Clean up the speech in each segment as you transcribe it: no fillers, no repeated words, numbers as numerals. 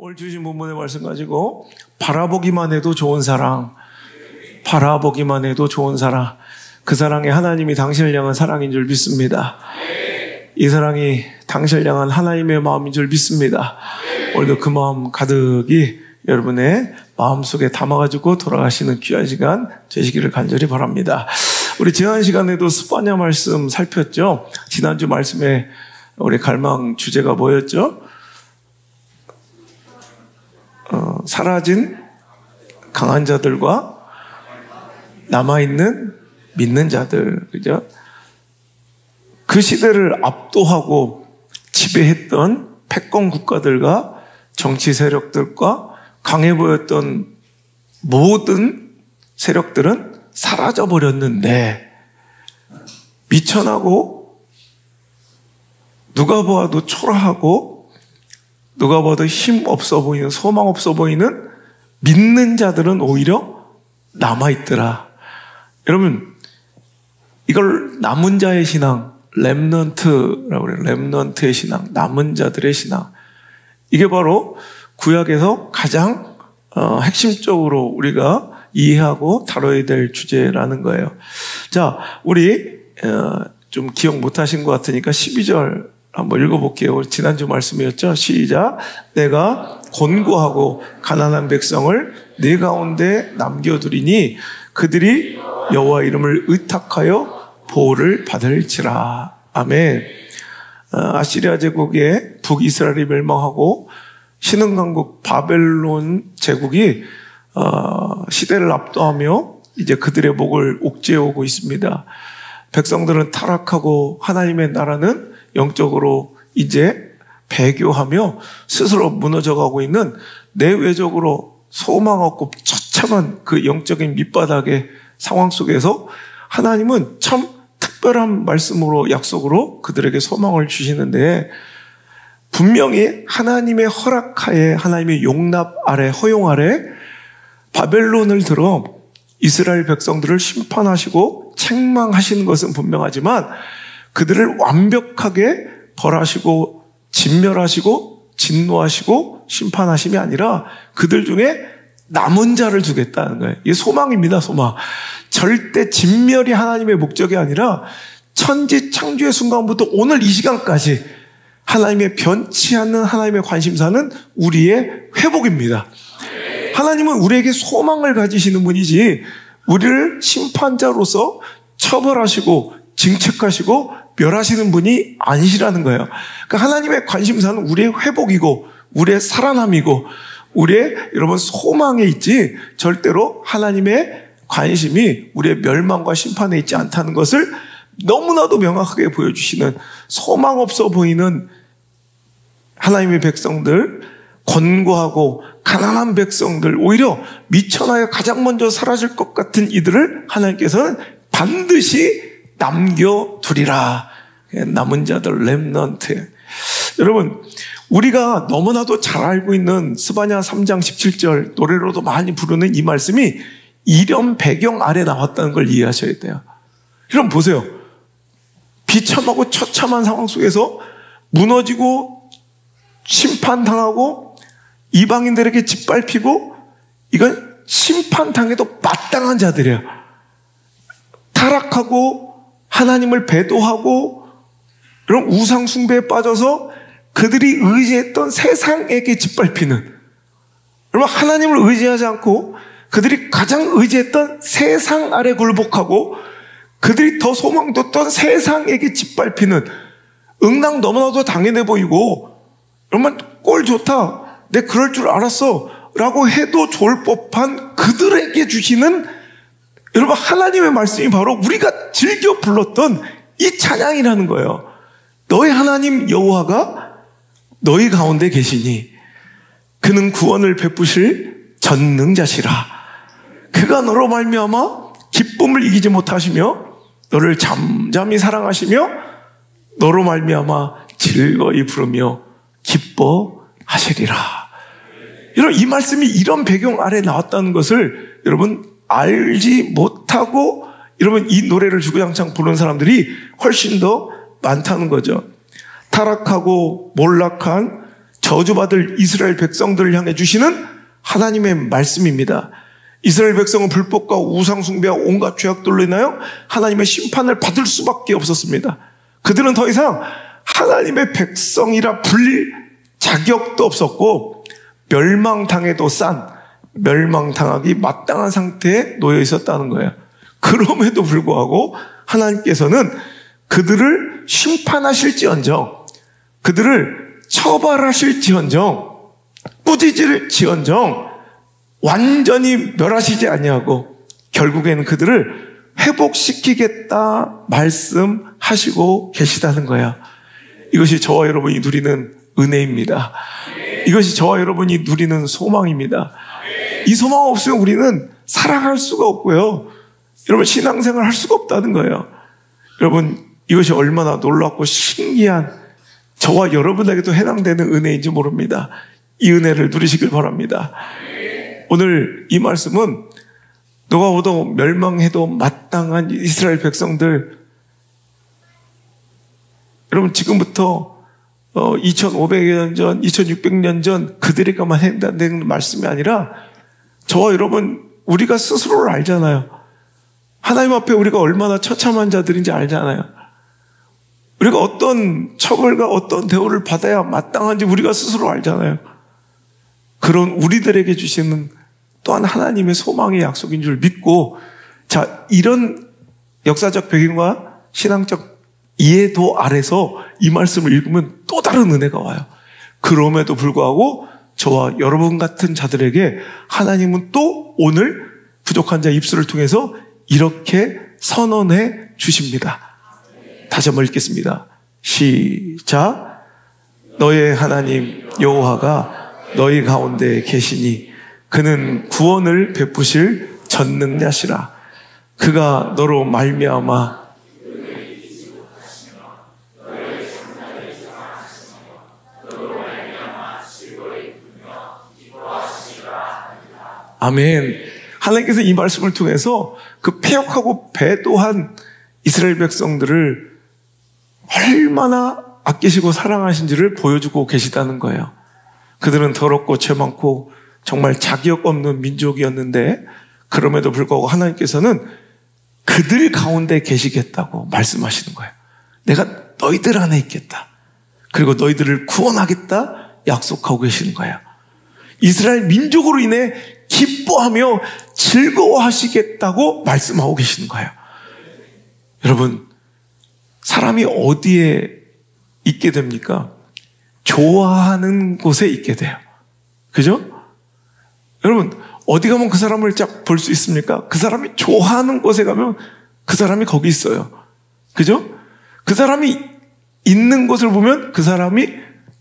오늘 주신 본문의 말씀 가지고 바라보기만 해도 좋은 사랑, 바라보기만 해도 좋은 사랑, 그 사랑이 하나님이 당신을 향한 사랑인 줄 믿습니다. 이 사랑이 당신을 향한 하나님의 마음인 줄 믿습니다. 오늘도 그 마음 가득이 여러분의 마음속에 담아가지고 돌아가시는 귀한 시간 되시기를 간절히 바랍니다. 우리 지난 시간에도 스바냐 말씀 살폈죠. 지난주 말씀에 우리 갈망 주제가 뭐였죠? 사라진 강한 자들과 남아있는 믿는 자들, 그죠? 그 시대를 압도하고 지배했던 패권 국가들과 정치 세력들과 강해 보였던 모든 세력들은 사라져버렸는데, 미천하고 누가 보아도 초라하고 누가 봐도 힘 없어 보이는, 소망 없어 보이는 믿는 자들은 오히려 남아있더라. 여러분, 이걸 남은 자의 신앙, 렘넌트라고 그래요. 렘넌트의 신앙, 남은 자들의 신앙. 이게 바로 구약에서 가장 핵심적으로 우리가 이해하고 다뤄야 될 주제라는 거예요. 자, 우리 좀 기억 못하신 것 같으니까 12절 한번 읽어볼게요. 지난주 말씀이었죠. 시작. 내가 권고하고 가난한 백성을 네 가운데 남겨두리니 그들이 여호와 이름을 의탁하여 보호를 받을지라. 아멘. 아시리아 제국의 북이스라엘이 멸망하고 신흥강국 바벨론 제국이 시대를 압도하며 이제 그들의 목을 옥죄어오고 있습니다. 백성들은 타락하고 하나님의 나라는 영적으로 이제 배교하며 스스로 무너져가고 있는 내외적으로 소망 없고 처참한 그 영적인 밑바닥의 상황 속에서 하나님은 참 특별한 말씀으로, 약속으로 그들에게 소망을 주시는데, 분명히 하나님의 허락하에, 하나님의 용납 아래, 허용 아래 바벨론을 들어 이스라엘 백성들을 심판하시고 책망하시는 것은 분명하지만 그들을 완벽하게 벌하시고 진멸하시고 진노하시고 심판하심이 아니라 그들 중에 남은 자를 두겠다는 거예요. 이게 소망입니다, 소망. 절대 진멸이 하나님의 목적이 아니라 천지 창조의 순간부터 오늘 이 시간까지 하나님의 변치 않는 하나님의 관심사는 우리의 회복입니다. 하나님은 우리에게 소망을 가지시는 분이지 우리를 심판자로서 처벌하시고 징책하시고 멸하시는 분이 아니시라는 거예요. 그러니까 하나님의 관심사는 우리의 회복이고 우리의 살아남이고 우리의 여러분 소망에 있지, 절대로 하나님의 관심이 우리의 멸망과 심판에 있지 않다는 것을 너무나도 명확하게 보여주시는, 소망 없어 보이는 하나님의 백성들, 권고하고 가난한 백성들, 오히려 미천하여 가장 먼저 사라질 것 같은 이들을 하나님께서는 반드시 남겨두리라. 남은 자들, 렘넌트. 여러분, 우리가 너무나도 잘 알고 있는 스바냐 3장 17절 노래로도 많이 부르는 이 말씀이 이런 배경 아래 나왔다는 걸 이해하셔야 돼요. 여러분 보세요. 비참하고 처참한 상황 속에서 무너지고 심판당하고 이방인들에게 짓밟히고, 이건 심판당해도 마땅한 자들이에요. 타락하고 하나님을 배도하고 이런 우상 숭배에 빠져서 그들이 의지했던 세상에게 짓밟히는, 여러분 하나님을 의지하지 않고 그들이 가장 의지했던 세상 아래 굴복하고 그들이 더 소망뒀던 세상에게 짓밟히는, 응당 너무나도 당연해 보이고 여러분 꼴 좋다, 내 그럴 줄 알았어 라고 해도 좋을 법한 그들에게 주시는, 여러분 하나님의 말씀이 바로 우리가 즐겨 불렀던 이 찬양이라는 거예요. 너희 하나님 여호와가 너희 가운데 계시니 그는 구원을 베푸실 전능자시라. 그가 너로 말미암아 기쁨을 이기지 못하시며 너를 잠잠히 사랑하시며 너로 말미암아 즐거이 부르며 기뻐하시리라. 여러분 이 말씀이 이런 배경 아래 나왔다는 것을 여러분 알지 못하고 여러분 이 노래를 주구장창 부르는 사람들이 훨씬 더 많다는 거죠. 타락하고 몰락한 저주받을 이스라엘 백성들을 향해 주시는 하나님의 말씀입니다. 이스라엘 백성은 불법과 우상숭배와 온갖 죄악들로 인하여 하나님의 심판을 받을 수밖에 없었습니다. 그들은 더 이상 하나님의 백성이라 불릴 자격도 없었고 멸망당해도 멸망당하기 마땅한 상태에 놓여 있었다는 거예요. 그럼에도 불구하고 하나님께서는 그들을 심판하실지언정, 그들을 처벌하실지언정, 꾸짖을지언정 완전히 멸하시지 아니하고 결국에는 그들을 회복시키겠다 말씀하시고 계시다는 거예요. 이것이 저와 여러분이 누리는 은혜입니다. 이것이 저와 여러분이 누리는 소망입니다. 이 소망 없으면 우리는 살아갈 수가 없고요. 여러분 신앙생활 할 수가 없다는 거예요. 여러분 이것이 얼마나 놀랍고 신기한 저와 여러분에게도 해당되는 은혜인지 모릅니다. 이 은혜를 누리시길 바랍니다. 오늘 이 말씀은 누가 오도 멸망해도 마땅한 이스라엘 백성들, 여러분 지금부터 2500년 전, 2600년 전 그들에게만 해당되는 말씀이 아니라 저와 여러분 우리가 스스로를 알잖아요. 하나님 앞에 우리가 얼마나 처참한 자들인지 알잖아요. 우리가 어떤 처벌과 어떤 대우를 받아야 마땅한지 우리가 스스로 알잖아요. 그런 우리들에게 주시는 또한 하나님의 소망의 약속인 줄 믿고, 자, 이런 역사적 배경과 신앙적 이해도 아래서 이 말씀을 읽으면 또 다른 은혜가 와요. 그럼에도 불구하고 저와 여러분 같은 자들에게 하나님은 또 오늘 부족한 자 입술을 통해서 이렇게 선언해 주십니다. 다시 한번 읽겠습니다. 시작. 너의 하나님 여호와가 너희 가운데 계시니 그는 구원을 베푸실 전능자시라. 그가 너로 말미암아 아멘. 하나님께서 이 말씀을 통해서 그 패역하고 배도한 이스라엘 백성들을 얼마나 아끼시고 사랑하신지를 보여주고 계시다는 거예요. 그들은 더럽고 죄 많고 정말 자격 없는 민족이었는데 그럼에도 불구하고 하나님께서는 그들 가운데 계시겠다고 말씀하시는 거예요. 내가 너희들 안에 있겠다. 그리고 너희들을 구원하겠다 약속하고 계시는 거예요. 이스라엘 민족으로 인해 기뻐하며 즐거워하시겠다고 말씀하고 계시는 거예요. 여러분, 사람이 어디에 있게 됩니까? 좋아하는 곳에 있게 돼요. 그죠? 여러분, 어디 가면 그 사람을 쫙 볼 수 있습니까? 그 사람이 좋아하는 곳에 가면 그 사람이 거기 있어요. 그죠? 그 사람이 있는 곳을 보면 그 사람이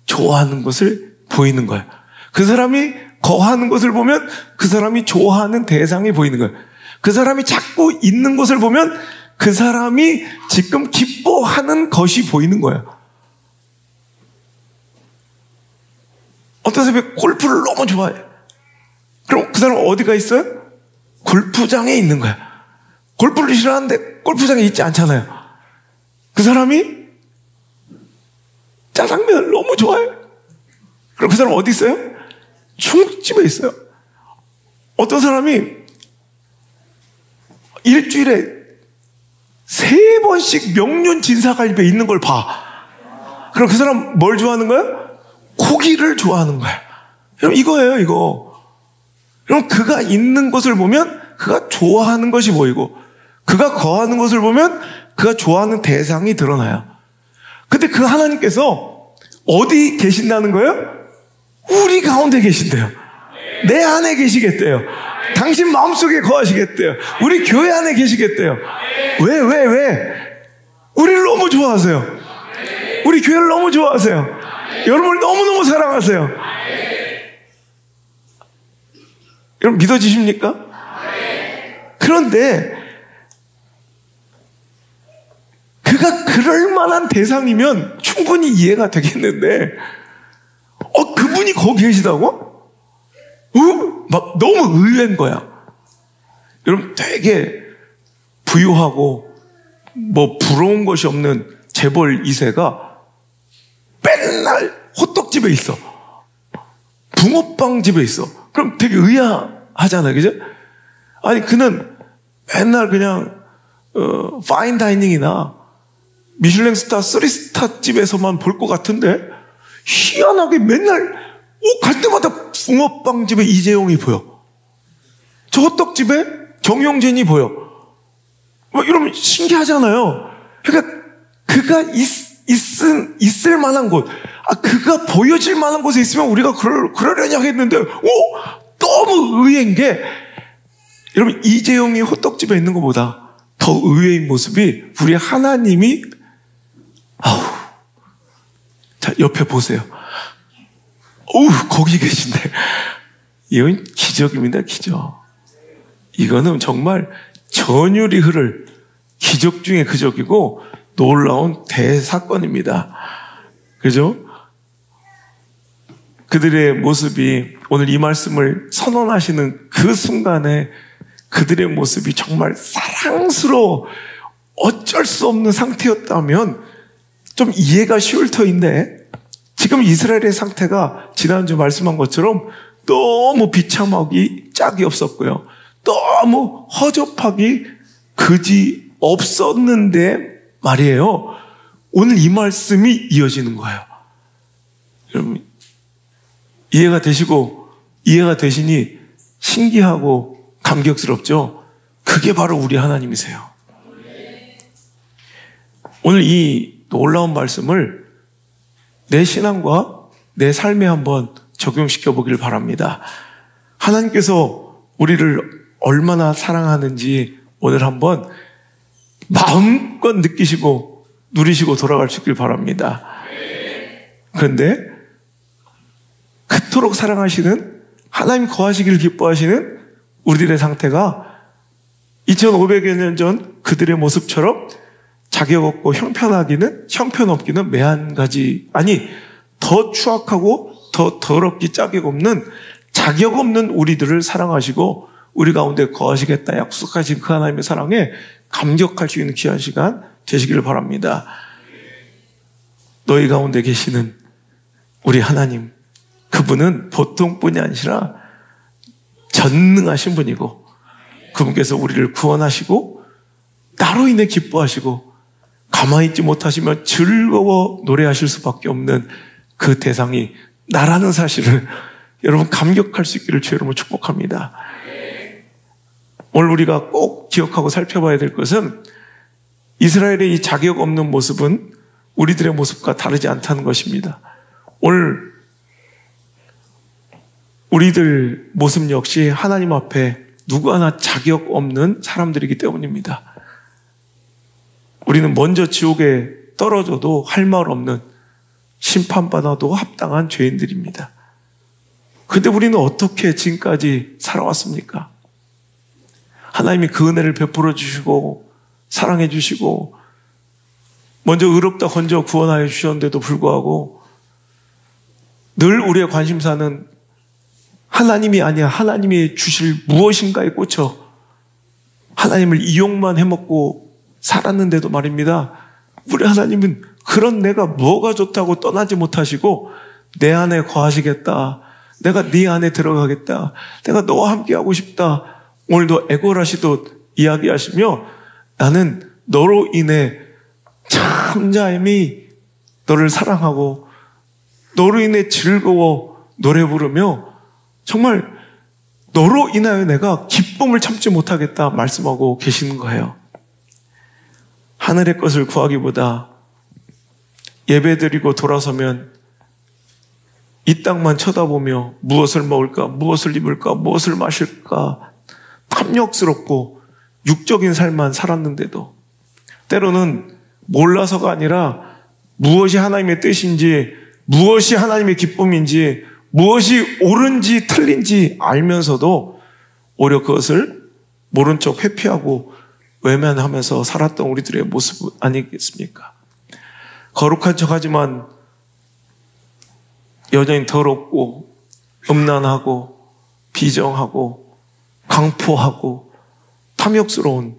좋아하는 곳을 보이는 거예요. 그 사람이 거하는 곳을 보면 그 사람이 좋아하는 대상이 보이는 거예요. 그 사람이 자꾸 있는 곳을 보면 그 사람이 지금 기뻐하는 것이 보이는 거예요. 어떤 사람이 골프를 너무 좋아해요. 그럼 그 사람은 어디가 있어요? 골프장에 있는 거야. 골프를 싫어하는데 골프장에 있지 않잖아요. 그 사람이 짜장면을 너무 좋아해요. 그럼 그 사람은 어디 있어요? 중국집에 있어요. 어떤 사람이 일주일에 3번씩 명륜 진사갈비에 있는 걸 봐. 그럼 그 사람 뭘 좋아하는 거야? 고기를 좋아하는 거야. 여러분 이거예요, 이거. 그럼 그가 있는 곳을 보면 그가 좋아하는 것이 보이고 그가 거하는 곳을 보면 그가 좋아하는 대상이 드러나요. 근데 그 하나님께서 어디 계신다는 거예요? 우리 가운데 계신대요. 내 안에 계시겠대요. 당신 마음속에 거하시겠대요. 우리 교회 안에 계시겠대요. 왜? 우리를 너무 좋아하세요. 우리 교회를 너무 좋아하세요. 여러분을 너무너무 사랑하세요. 여러분 믿어지십니까? 그런데 그가 그럴 만한 대상이면 충분히 이해가 되겠는데 그분이 거기 계시다고? 막 너무 의외인 거야. 여러분 되게 부유하고 뭐 부러운 것이 없는 재벌 2세가 맨날 호떡집에 있어. 붕어빵 집에 있어. 그럼 되게 의아하잖아요. 그죠? 아니, 그는 맨날 그냥, 파인 다이닝이나 미슐랭 스타, 3스타 집에서만 볼 것 같은데, 희한하게 맨날, 갈 때마다 붕어빵 집에 이재용이 보여. 저 호떡집에 정용진이 보여. 뭐 이러면 신기하잖아요. 그러니까 그가 있을 만한 곳, 그가 보여질 만한 곳에 있으면 우리가 그러려냐 했는데, 너무 의외인 게, 여러분, 이재용이 호떡집에 있는 것보다 더 의외인 모습이 우리 하나님이, 자, 옆에 보세요. 거기 계신데. 이건 기적입니다, 기적. 이거는 정말 전율이 흐를 기적 중에 기적이고 놀라운 대사건입니다. 그죠? 그들의 모습이 오늘 이 말씀을 선언하시는 그 순간에 그들의 모습이 정말 사랑스러워 어쩔 수 없는 상태였다면 좀 이해가 쉬울 터인데, 지금 이스라엘의 상태가 지난주 말씀한 것처럼 너무 비참하기 짝이 없었고요. 너무 허접하기 그지 없었는데 말이에요. 오늘 이 말씀이 이어지는 거예요. 여러분, 이해가 되시니 신기하고 감격스럽죠? 그게 바로 우리 하나님이세요. 오늘 이 놀라운 말씀을 내 신앙과 내 삶에 한번 적용시켜 보길 바랍니다. 하나님께서 우리를 얼마나 사랑하는지 오늘 한번 마음껏 느끼시고 누리시고 돌아갈 수 있길 바랍니다. 그런데 그토록 사랑하시는 하나님 거하시기를 기뻐하시는 우리들의 상태가 2500여 년 전 그들의 모습처럼 자격 없고 형편없기는 매한가지, 더 추악하고 더 더럽기 짝이 없는 자격 없는 우리들을 사랑하시고 우리 가운데 거하시겠다 약속하신 그 하나님의 사랑에 감격할 수 있는 귀한 시간 되시기를 바랍니다. 너희 가운데 계시는 우리 하나님, 그분은 보통뿐이 아니라 전능하신 분이고, 그분께서 우리를 구원하시고 나로 인해 기뻐하시고 가만히 있지 못하시면 즐거워 노래하실 수밖에 없는 그 대상이 나라는 사실을 여러분 감격할 수 있기를 주의 이름으로 축복합니다. 오늘 우리가 꼭 기억하고 살펴봐야 될 것은 이스라엘의 이 자격 없는 모습은 우리들의 모습과 다르지 않다는 것입니다. 오늘 우리들 모습 역시 하나님 앞에 누구 하나 자격 없는 사람들이기 때문입니다. 우리는 먼저 지옥에 떨어져도 할 말 없는 심판받아도 합당한 죄인들입니다. 그런데 우리는 어떻게 지금까지 살아왔습니까? 하나님이 그 은혜를 베풀어 주시고 사랑해 주시고 먼저 의롭다 건져 구원하여 주셨는데도 불구하고 늘 우리의 관심사는 하나님이 아니야 하나님이 주실 무엇인가에 꽂혀 하나님을 이용만 해먹고 살았는데도 말입니다. 우리 하나님은 그런 내가 뭐가 좋다고 떠나지 못하시고 내 안에 거하시겠다. 내가 네 안에 들어가겠다. 내가 너와 함께하고 싶다. 오늘도 에고라시도 이야기하시며 나는 너로 인해 참자임이 너를 사랑하고 너로 인해 즐거워 노래 부르며 정말 너로 인하여 내가 기쁨을 참지 못하겠다 말씀하고 계시는 거예요. 하늘의 것을 구하기보다 예배드리고 돌아서면 이 땅만 쳐다보며 무엇을 먹을까, 무엇을 입을까, 무엇을 마실까 탐욕스럽고 육적인 삶만 살았는데도 때로는 몰라서가 아니라 무엇이 하나님의 뜻인지 무엇이 하나님의 기쁨인지 무엇이 옳은지 틀린지 알면서도 오히려 그것을 모른 척 회피하고 외면하면서 살았던 우리들의 모습 아니겠습니까? 거룩한 척하지만 여전히 더럽고 음란하고 비정하고 강포하고 탐욕스러운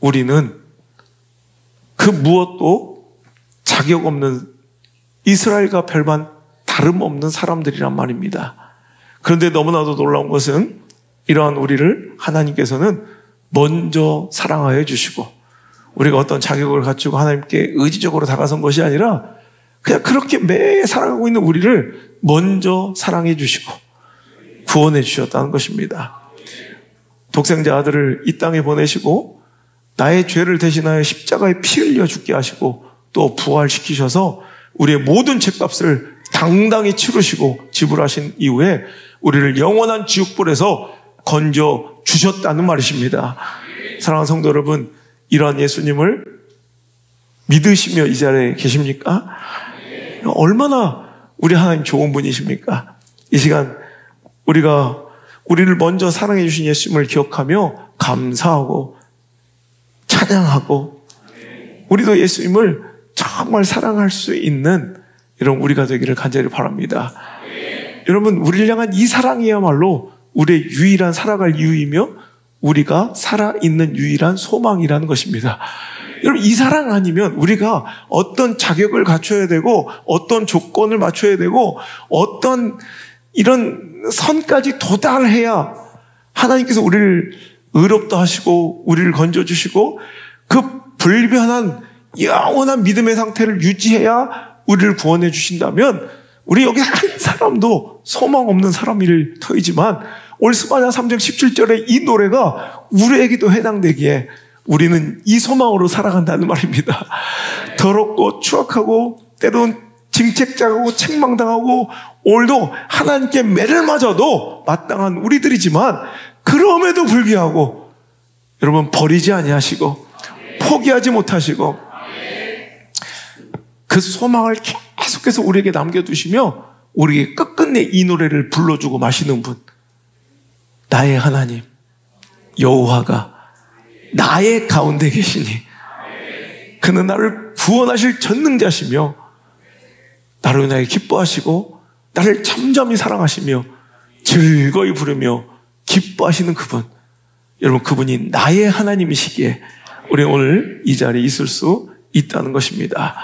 우리는 그 무엇도 자격 없는 이스라엘과 별반 다름없는 사람들이란 말입니다. 그런데 너무나도 놀라운 것은 이러한 우리를 하나님께서는 먼저 사랑하여 주시고 우리가 어떤 자격을 갖추고 하나님께 의지적으로 다가선 것이 아니라 그냥 그렇게 매일 사랑하고 있는 우리를 먼저 사랑해 주시고 구원해 주셨다는 것입니다. 독생자 아들을 이 땅에 보내시고 나의 죄를 대신하여 십자가에 피 흘려 죽게 하시고 또 부활시키셔서 우리의 모든 죄값을 당당히 치르시고 지불하신 이후에 우리를 영원한 지옥불에서 건져 주셨다는 말이십니다. 사랑하는 성도 여러분, 이러한 예수님을 믿으시며 이 자리에 계십니까? 얼마나 우리 하나님 좋은 분이십니까? 이 시간 우리가 우리를 먼저 사랑해 주신 예수님을 기억하며 감사하고 찬양하고 우리도 예수님을 정말 사랑할 수 있는 이런 우리가 되기를 간절히 바랍니다. 여러분, 우리를 향한 이 사랑이야말로 우리의 유일한 살아갈 이유이며 우리가 살아있는 유일한 소망이라는 것입니다. 여러분, 이 사랑 아니면 우리가 어떤 자격을 갖춰야 되고 어떤 조건을 맞춰야 되고 어떤 이런 선까지 도달해야 하나님께서 우리를 의롭다 하시고 우리를 건져주시고 그 불변한 영원한 믿음의 상태를 유지해야 우리를 구원해 주신다면 우리 여기 한 사람도 소망 없는 사람일 터이지만 오늘 스바냐 3장 17절에 이 노래가 우리에게도 해당되기에 우리는 이 소망으로 살아간다는 말입니다. 더럽고 추악하고 때로는 징책당하고 책망당하고 오늘도 하나님께 매를 맞아도 마땅한 우리들이지만 그럼에도 불구하고 여러분 버리지 아니하시고 포기하지 못하시고 그 소망을 계속해서 우리에게 남겨두시며 우리에게 끝끝내 이 노래를 불러주고 마시는 분, 나의 하나님 여호와가 나의 가운데 계시니 그는 나를 구원하실 전능자시며 나를 인하여 기뻐하시고 나를 잠잠히 사랑하시며 즐거이 부르며 기뻐하시는 그분, 여러분 그분이 나의 하나님이시기에 우리 오늘 이 자리에 있을 수 있다는 것입니다.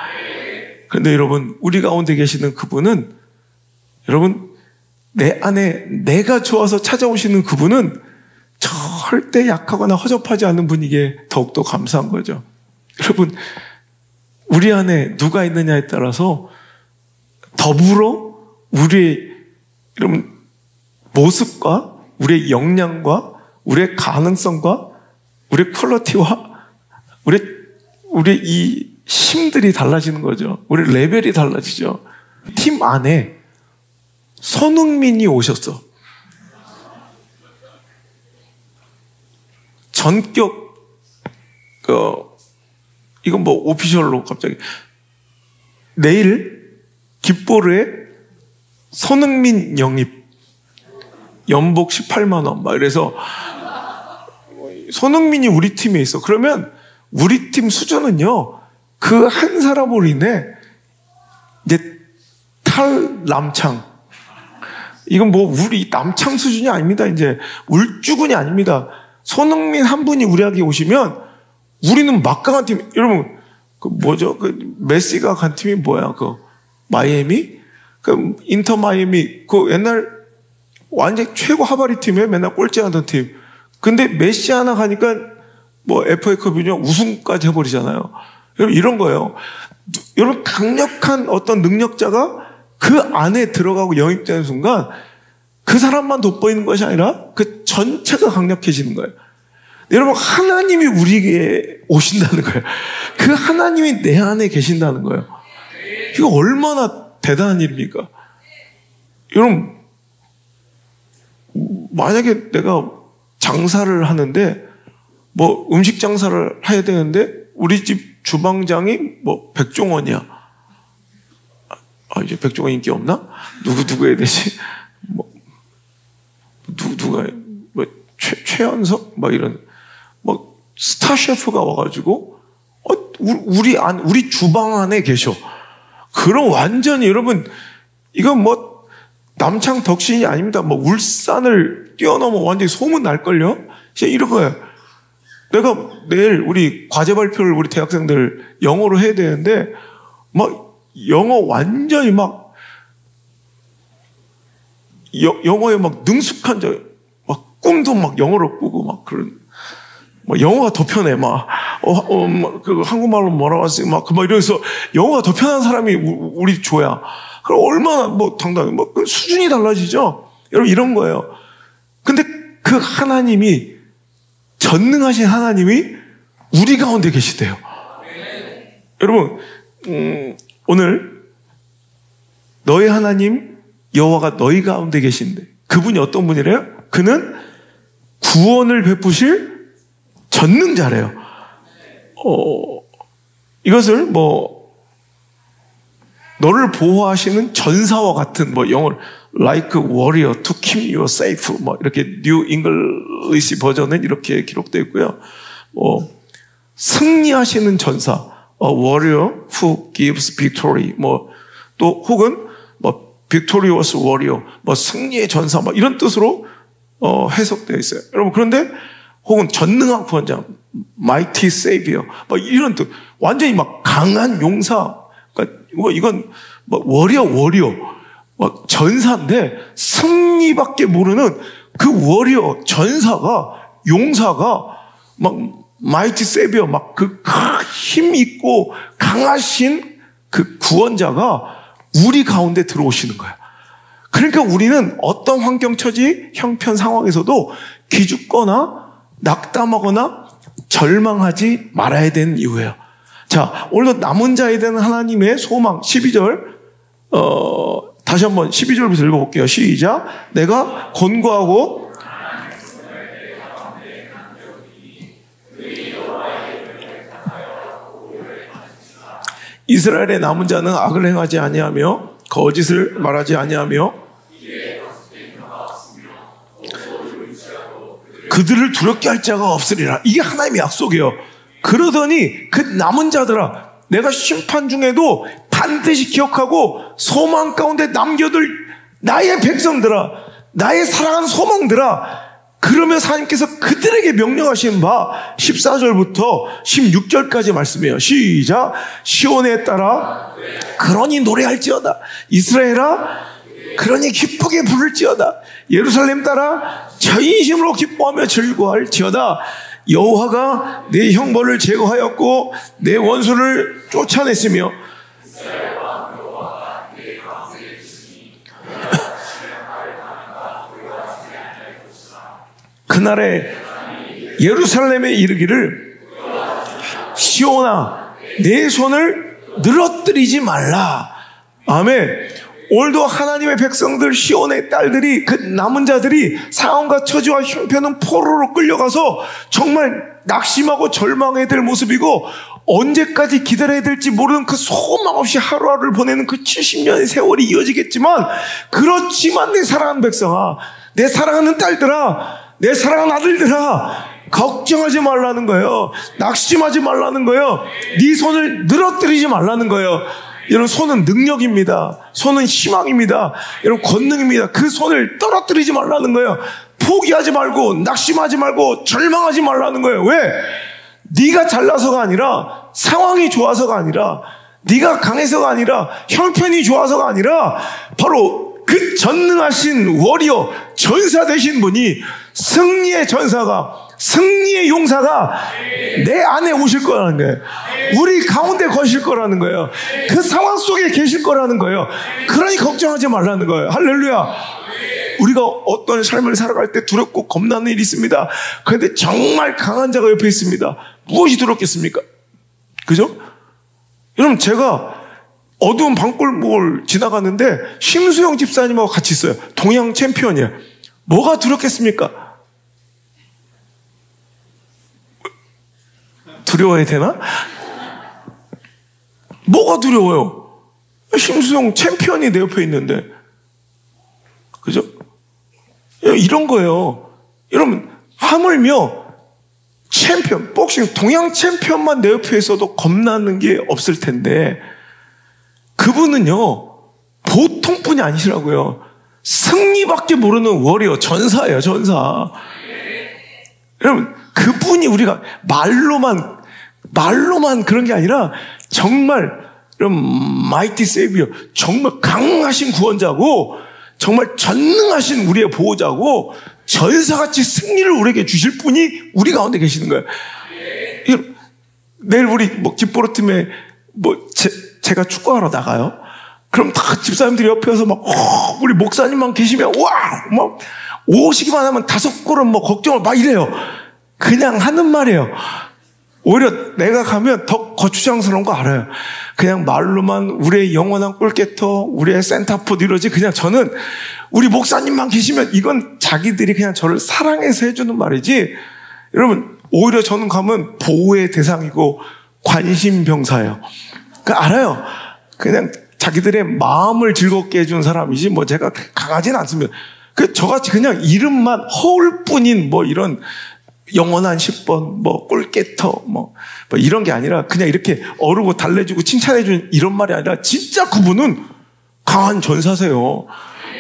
그런데 여러분, 우리 가운데 계시는 그분은 여러분 내 안에 내가 좋아서 찾아오시는 그분은 절대 약하거나 허접하지 않은 분이기에 더욱더 감사한 거죠. 여러분, 우리 안에 누가 있느냐에 따라서 더불어 우리의 여러분 모습과 우리의 역량과 우리의 가능성과 우리의 퀄리티와 우리의 이 힘들이 달라지는 거죠. 우리 레벨이 달라지죠. 팀 안에 손흥민이 오셨어. 전격 이건 뭐 오피셜로 갑자기 내일 깃보르에 손흥민 영입 연봉 18만 원 막 이래서 손흥민이 우리 팀에 있어. 그러면 우리 팀 수준은요 그 한 사람으로 인해 이제 탈남창, 이건 뭐 우리 남창 수준이 아닙니다. 이제 울주군이 아닙니다. 손흥민 한 분이 우리에게 오시면 우리는 막강한 팀. 여러분 그 뭐죠? 그 메시가 간 팀이 뭐야? 그 마이애미? 그 인터 마이애미 그 옛날 완전 최고 하바리 팀에 맨날 꼴찌하던 팀. 근데 메시 하나 가니까 뭐 FA컵이냐 우승까지 해버리잖아요. 여러분 이런 거예요. 여러분 강력한 어떤 능력자가 그 안에 들어가고 영입되는 순간 그 사람만 돋보이는 것이 아니라 그 전체가 강력해지는 거예요. 여러분 하나님이 우리에게 오신다는 거예요. 그 하나님이 내 안에 계신다는 거예요. 이거 얼마나 대단한 일입니까? 여러분 만약에 내가 장사를 하는데 뭐 음식 장사를 해야 되는데 우리 집 주방장이 뭐 백종원이야. 이제 백종원 인기 없나? 누구 해야 되지? 뭐 누가 뭐 최연석 막 이런 뭐 스타 셰프가 와가지고 우리 주방 안에 계셔. 그럼 완전히 여러분 이건 뭐 남창 덕신이 아닙니다. 뭐 울산을 뛰어넘어 완전히 소문 날걸요? 진짜 이런 거예요. 내가 내일 우리 과제 발표를 우리 대학생들 영어로 해야 되는데 막 영어 완전히 막 영어에 막 능숙한 막 꿈도 막 영어로 꾸고 막 그런, 막 영어가 더 편해. 막 그 한국말로 뭐라고 하지? 막 이래서 영어가 더 편한 사람이 우리 조야. 그럼 얼마나 뭐 당당해. 뭐 그 수준이 달라지죠. 여러분 이런 거예요. 근데 그 하나님이, 전능하신 하나님이 우리 가운데 계시대요. 여러분 오늘 너희 하나님 여호와가 너희 가운데 계신데, 그분이 어떤 분이래요? 그는 구원을 베푸실 전능자래요. 이것을 너를 보호하시는 전사와 같은, 영어로 like a warrior to keep you safe, 이렇게 뉴 잉글리시 버전은 이렇게 기록되어 있고요. 승리하시는 전사, a warrior who gives victory, 또 혹은 victorious warrior, 승리의 전사, 이런 뜻으로 해석되어 있어요. 여러분, 그런데 혹은 전능한 구원자, mighty savior, 이런 뜻, 완전히 강한 용사. 그러니까 이건 워리어, 전사인데 승리밖에 모르는 그 워리어, 전사가, 용사가 mighty savior, 그 힘 있고 강하신 그 구원자가 우리 가운데 들어오시는 거야. 그러니까 우리는 어떤 환경, 처지, 형편, 상황에서도 기죽거나 낙담하거나 절망하지 말아야 되는 이유예요. 자, 오늘도 남은 자에 대한 하나님의 소망, 12절, 다시 한번 12절부터 읽어볼게요. 시작. 내가 권고하고 이스라엘의 남은 자는 악을 행하지 아니하며 거짓을 말하지 아니하며 그들을 두렵게 할 자가 없으리라. 이게 하나님의 약속이에요. 그러더니 그 남은 자들아, 내가 심판 중에도 반드시 기억하고 소망 가운데 남겨둘 나의 백성들아, 나의 사랑하는 소망들아, 그러면서 하나님께서 그들에게 명령하신 바 14절부터 16절까지 말씀이에요. 시작. 시온에 따라 그러니 노래할지어다. 이스라엘아 그러니 기쁘게 부를지어다. 예루살렘 따라 전심으로 기뻐하며 즐거워할지어다. 여호와가 내 형벌을 제거하였고 내 원수를 쫓아냈으며 그날에 예루살렘에 이르기를 시온아 내 손을 늘어뜨리지 말라. 아멘. 오늘도 하나님의 백성들, 시온의 딸들이, 그 남은 자들이 상황과 처지와 형편은 포로로 끌려가서 정말 낙심하고 절망해야 될 모습이고, 언제까지 기다려야 될지 모르는 그 소망 없이 하루하루를 보내는 그 70년의 세월이 이어지겠지만, 그렇지만 내 사랑하는 백성아, 내 사랑하는 딸들아, 내 사랑하는 아들들아, 걱정하지 말라는 거예요. 낙심하지 말라는 거예요. 네 손을 늘어뜨리지 말라는 거예요. 여러분, 손은 능력입니다. 손은 희망입니다. 여러분, 권능입니다. 그 손을 떨어뜨리지 말라는 거예요. 포기하지 말고, 낙심하지 말고, 절망하지 말라는 거예요. 왜? 네가 잘나서가 아니라, 상황이 좋아서가 아니라, 네가 강해서가 아니라, 형편이 좋아서가 아니라, 바로 그 전능하신 워리어, 전사 되신 분이, 승리의 전사가, 승리의 용사가 내 안에 오실 거라는 거예요. 우리 가운데 거실 거라는 거예요. 그 상황 속에 계실 거라는 거예요. 그러니 걱정하지 말라는 거예요. 할렐루야. 우리가 어떤 삶을 살아갈 때 두렵고 겁나는 일이 있습니다. 그런데 정말 강한 자가 옆에 있습니다. 무엇이 두렵겠습니까? 그죠? 여러분, 제가 어두운 방골목을 지나갔는데 심수영 집사님하고 같이 있어요. 동양 챔피언이에요. 뭐가 두렵겠습니까? 두려워야 되나? 뭐가 두려워요? 심수영 챔피언이 내 옆에 있는데. 그죠? 이런 거예요. 여러분, 하물며 챔피언, 복싱, 동양 챔피언만 내 옆에 있어도 겁나는 게 없을 텐데, 그분은요, 보통뿐이 아니시라고요. 승리밖에 모르는 워리어, 전사예요, 전사. 여러분, 그분이 우리가 말로만 그런 게 아니라 정말 이런 마이티 세이비어, 정말 강하신 구원자고 정말 전능하신 우리의 보호자고 전사같이 승리를 우리에게 주실 분이 우리 가운데 계시는 거예요. 내일 우리 집보르팀에 제가 축구하러 나가요. 그럼 다 집사님들이 옆에 와서 우리 목사님만 계시면 막 오시기만 하면 5골은 걱정을 막 이래요. 그냥 하는 말이에요. 오히려 내가 가면 더 거추장스러운 거 알아요. 그냥 말로만 우리의 영원한 골게터, 우리의 센터포드 이러지. 그냥 저는 우리 목사님만 계시면 이건 자기들이 그냥 저를 사랑해서 해주는 말이지. 여러분, 오히려 저는 가면 보호의 대상이고 관심병사예요. 알아요. 그냥 자기들의 마음을 즐겁게 해준 사람이지 제가 강하지는 않습니다. 저같이 그냥 이름만 허울 뿐인 이런 영원한 10번, 골게터, 이런 게 아니라 그냥 이렇게 어르고 달래주고 칭찬해주는 이런 말이 아니라 진짜 그분은 강한 전사세요.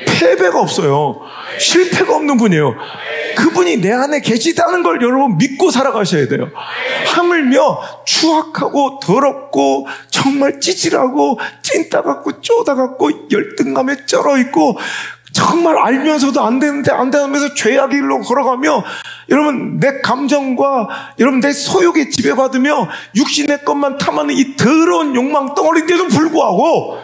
패배가 없어요. 실패가 없는 분이에요. 그분이 내 안에 계시다는 걸 여러분 믿고 살아가셔야 돼요. 하물며 추악하고 더럽고 정말 찌질하고 찐따 같고 쪼다 같고 열등감에 쩔어있고 정말 알면서도 안 되는데 안 되면서 죄악의 길로 걸어가며 여러분 내 감정과 여러분 내 소욕에 지배받으며 육신의 것만 탐하는 이 더러운 욕망 덩어리인데도 불구하고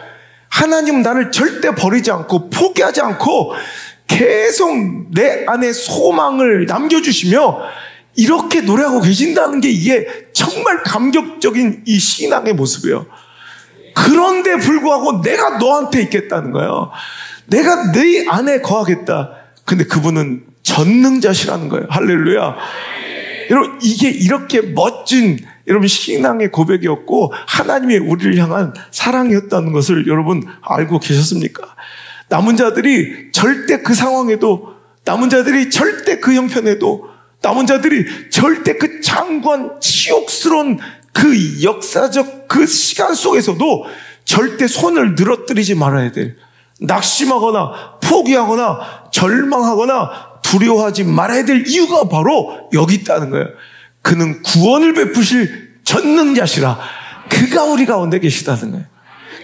하나님은 나를 절대 버리지 않고 포기하지 않고 계속 내 안에 소망을 남겨주시며 이렇게 노래하고 계신다는 게 이게 정말 감격적인 이 신앙의 모습이에요. 그런데 불구하고 내가 너한테 있겠다는 거예요. 내가 네 안에 거하겠다. 근데 그분은 전능자시라는 거예요. 할렐루야. 여러분 이게 이렇게 멋진 여러분 신앙의 고백이었고 하나님의 우리를 향한 사랑이었다는 것을 여러분 알고 계셨습니까? 남은 자들이 절대 그 상황에도, 남은 자들이 절대 그 형편에도, 남은 자들이 절대 그 장관 치욕스러운 그 역사적 그 시간 속에서도 절대 손을 늘어뜨리지 말아야 돼. 낙심하거나 포기하거나 절망하거나 두려워하지 말아야 될 이유가 바로 여기 있다는 거예요. 그는 구원을 베푸실 전능자시라. 그가 우리 가운데 계시다는 거예요.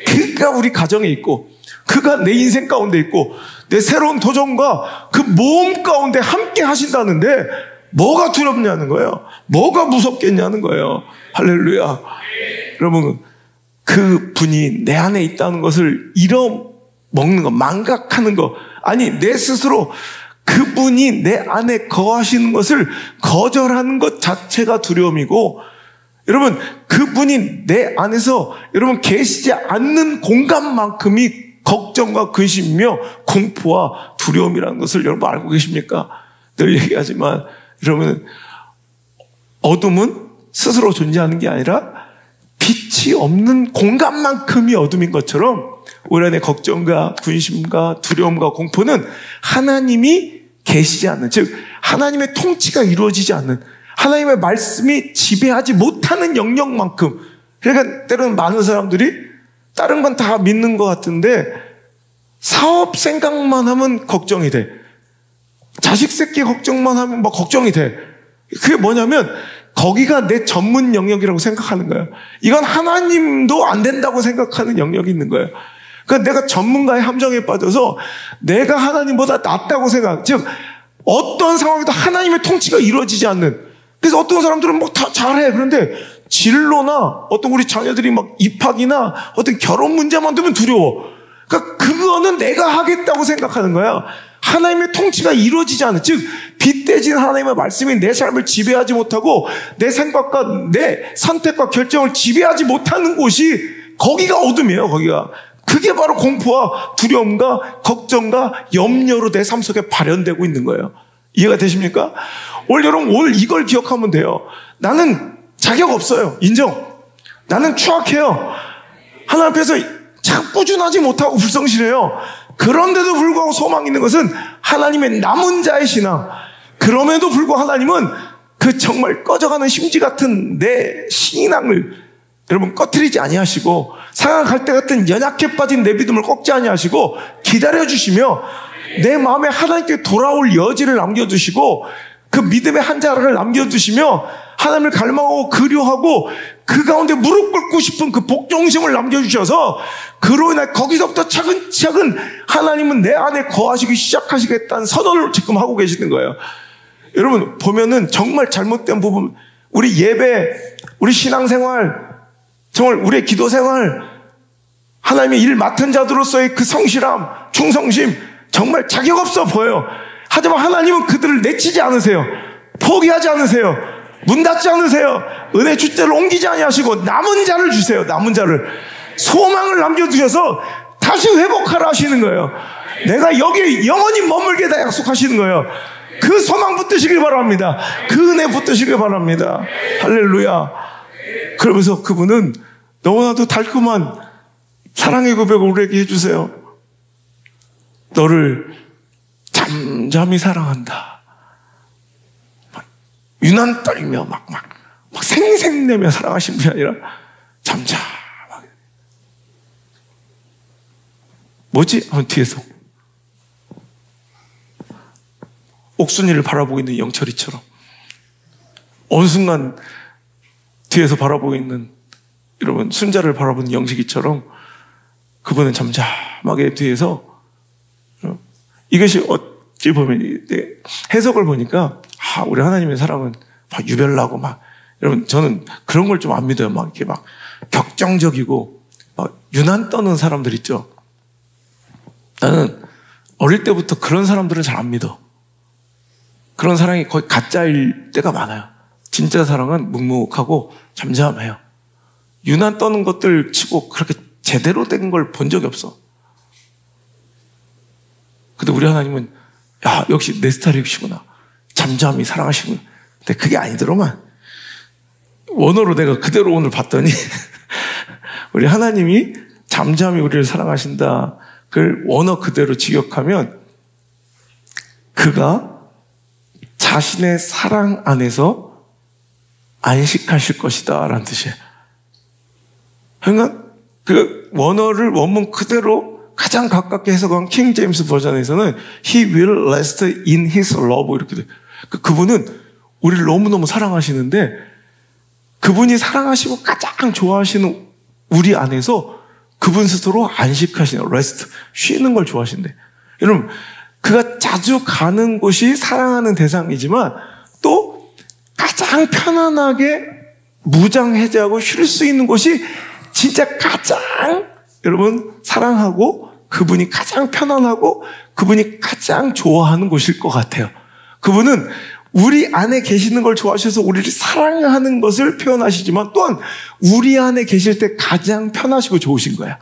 그가 우리 가정에 있고 그가 내 인생 가운데 있고 내 새로운 도전과 그 모험 가운데 함께 하신다는데 뭐가 두렵냐는 거예요. 뭐가 무섭겠냐는 거예요. 할렐루야. 여러분 그 분이 내 안에 있다는 것을 잃어먹는 거, 망각하는 거, 아니 내 스스로 그분이 내 안에 거하시는 것을 거절하는 것 자체가 두려움이고, 여러분 그분이 내 안에서 여러분 계시지 않는 공간만큼이 걱정과 근심이며 공포와 두려움이라는 것을 여러분 알고 계십니까? 늘 얘기하지만 여러분 어둠은 스스로 존재하는 게 아니라 빛이 없는 공간만큼이 어둠인 것처럼 우리 안에 걱정과 근심과 두려움과 공포는 하나님이 계시지 않는, 즉 하나님의 통치가 이루어지지 않는, 하나님의 말씀이 지배하지 못하는 영역만큼. 그러니까 때로는 많은 사람들이 다른 건 다 믿는 것 같은데 사업 생각만 하면 걱정이 돼. 자식 새끼 걱정만 하면 막 걱정이 돼. 그게 뭐냐면 거기가 내 전문 영역이라고 생각하는 거예요. 이건 하나님도 안 된다고 생각하는 영역이 있는 거예요. 그러니까 내가 전문가의 함정에 빠져서 내가 하나님보다 낫다고 생각, 즉 어떤 상황에도 하나님의 통치가 이루어지지 않는. 그래서 어떤 사람들은 뭐 다 잘해. 그런데 진로나 어떤 우리 자녀들이 막 입학이나 어떤 결혼 문제만 되면 두려워. 그러니까 그거는 내가 하겠다고 생각하는 거야. 하나님의 통치가 이루어지지 않는, 즉 빛대진 하나님의 말씀이 내 삶을 지배하지 못하고 내 생각과 내 선택과 결정을 지배하지 못하는 곳이 거기가 어둠이에요. 거기가. 그게 바로 공포와 두려움과 걱정과 염려로 내 삶 속에 발현되고 있는 거예요. 이해가 되십니까? 여러분 오늘 이걸 기억하면 돼요. 나는 자격 없어요. 인정. 나는 추악해요. 하나님 앞에서 참 꾸준하지 못하고 불성실해요. 그런데도 불구하고 소망이 있는 것은 하나님의 남은 자의 신앙. 그럼에도 불구하고 하나님은 그 정말 꺼져가는 심지 같은 내 신앙을 여러분 꺼트리지 아니하시고, 상한 갈대 같은 연약해 빠진 내 믿음을 꺾지 아니하시고 기다려주시며 내 마음에 하나님께 돌아올 여지를 남겨주시고 그 믿음의 한 자락을 남겨주시며 하나님을 갈망하고 그리워하고 그 가운데 무릎 꿇고 싶은 그 복종심을 남겨주셔서 그로 인해 거기서부터 차근차근 하나님은 내 안에 거하시기 시작하시겠다는 선언을 지금 하고 계시는 거예요. 여러분 보면은 정말 잘못된 부분, 우리 예배, 우리 신앙생활, 정말 우리의 기도생활, 하나님의 일 맡은 자들로서의 그 성실함, 충성심 정말 자격 없어 보여요. 하지만 하나님은 그들을 내치지 않으세요. 포기하지 않으세요. 문 닫지 않으세요. 은혜 주대를 옮기지 아니하시고 남은 자를 주세요. 남은 자를. 소망을 남겨두셔서 다시 회복하라 하시는 거예요. 내가 여기에 영원히 머물게다 약속하시는 거예요. 그 소망 붙드시길 바랍니다. 그 은혜 붙드시길 바랍니다. 할렐루야. 그러면서 그분은 너무나도 달콤한 사랑의 고백을 우리에게 해주세요. 너를 잠잠히 사랑한다. 유난 떨며 막 생색내며 사랑하신 분이 아니라 잠잠하게. 뭐지? 뒤에서 옥순이를 바라보고 있는 영철이처럼 어느 순간 뒤에서 바라보고 있는 여러분 순자를 바라보는 영식이처럼 그분은 잠잠하게 뒤에서, 이것이 어찌 보면 해석을 보니까 우리 하나님의 사랑은 막 유별나고 여러분 저는 그런 걸 좀 안 믿어요. 막 이렇게 막 격정적이고 막 유난 떠는 사람들 있죠. 나는 어릴 때부터 그런 사람들은 잘 안 믿어. 그런 사랑이 거의 가짜일 때가 많아요. 진짜 사랑은 묵묵하고 잠잠해요. 유난 떠는 것들 치고 그렇게 제대로 된 걸 본 적이 없어. 근데 우리 하나님은 역시 내 스타일이시구나. 잠잠히 사랑하시구나. 근데 그게 아니더만. 원어로 내가 그대로 오늘 봤더니 우리 하나님이 잠잠히 우리를 사랑하신다. 그걸 원어 그대로 직역하면 그가 자신의 사랑 안에서 안식하실 것이다 라는 뜻이에요. 그러니까 그 원어를 원문 그대로 가장 가깝게 해석한 킹 제임스 버전에서는 He will rest in his love 이렇게 돼요. 그분은 우리를 너무너무 사랑하시는데 그분이 사랑하시고 가장 좋아하시는 우리 안에서 그분 스스로 안식하시는 rest, 쉬는 걸 좋아하신대. 여러분 그가 자주 가는 곳이 사랑하는 대상이지만 또 가장 편안하게 무장해제하고 쉴 수 있는 곳이 진짜 가장 여러분 사랑하고 그분이 가장 편안하고 그분이 가장 좋아하는 곳일 것 같아요. 그분은 우리 안에 계시는 걸 좋아하셔서 우리를 사랑하는 것을 표현하시지만 또한 우리 안에 계실 때 가장 편하시고 좋으신 거야.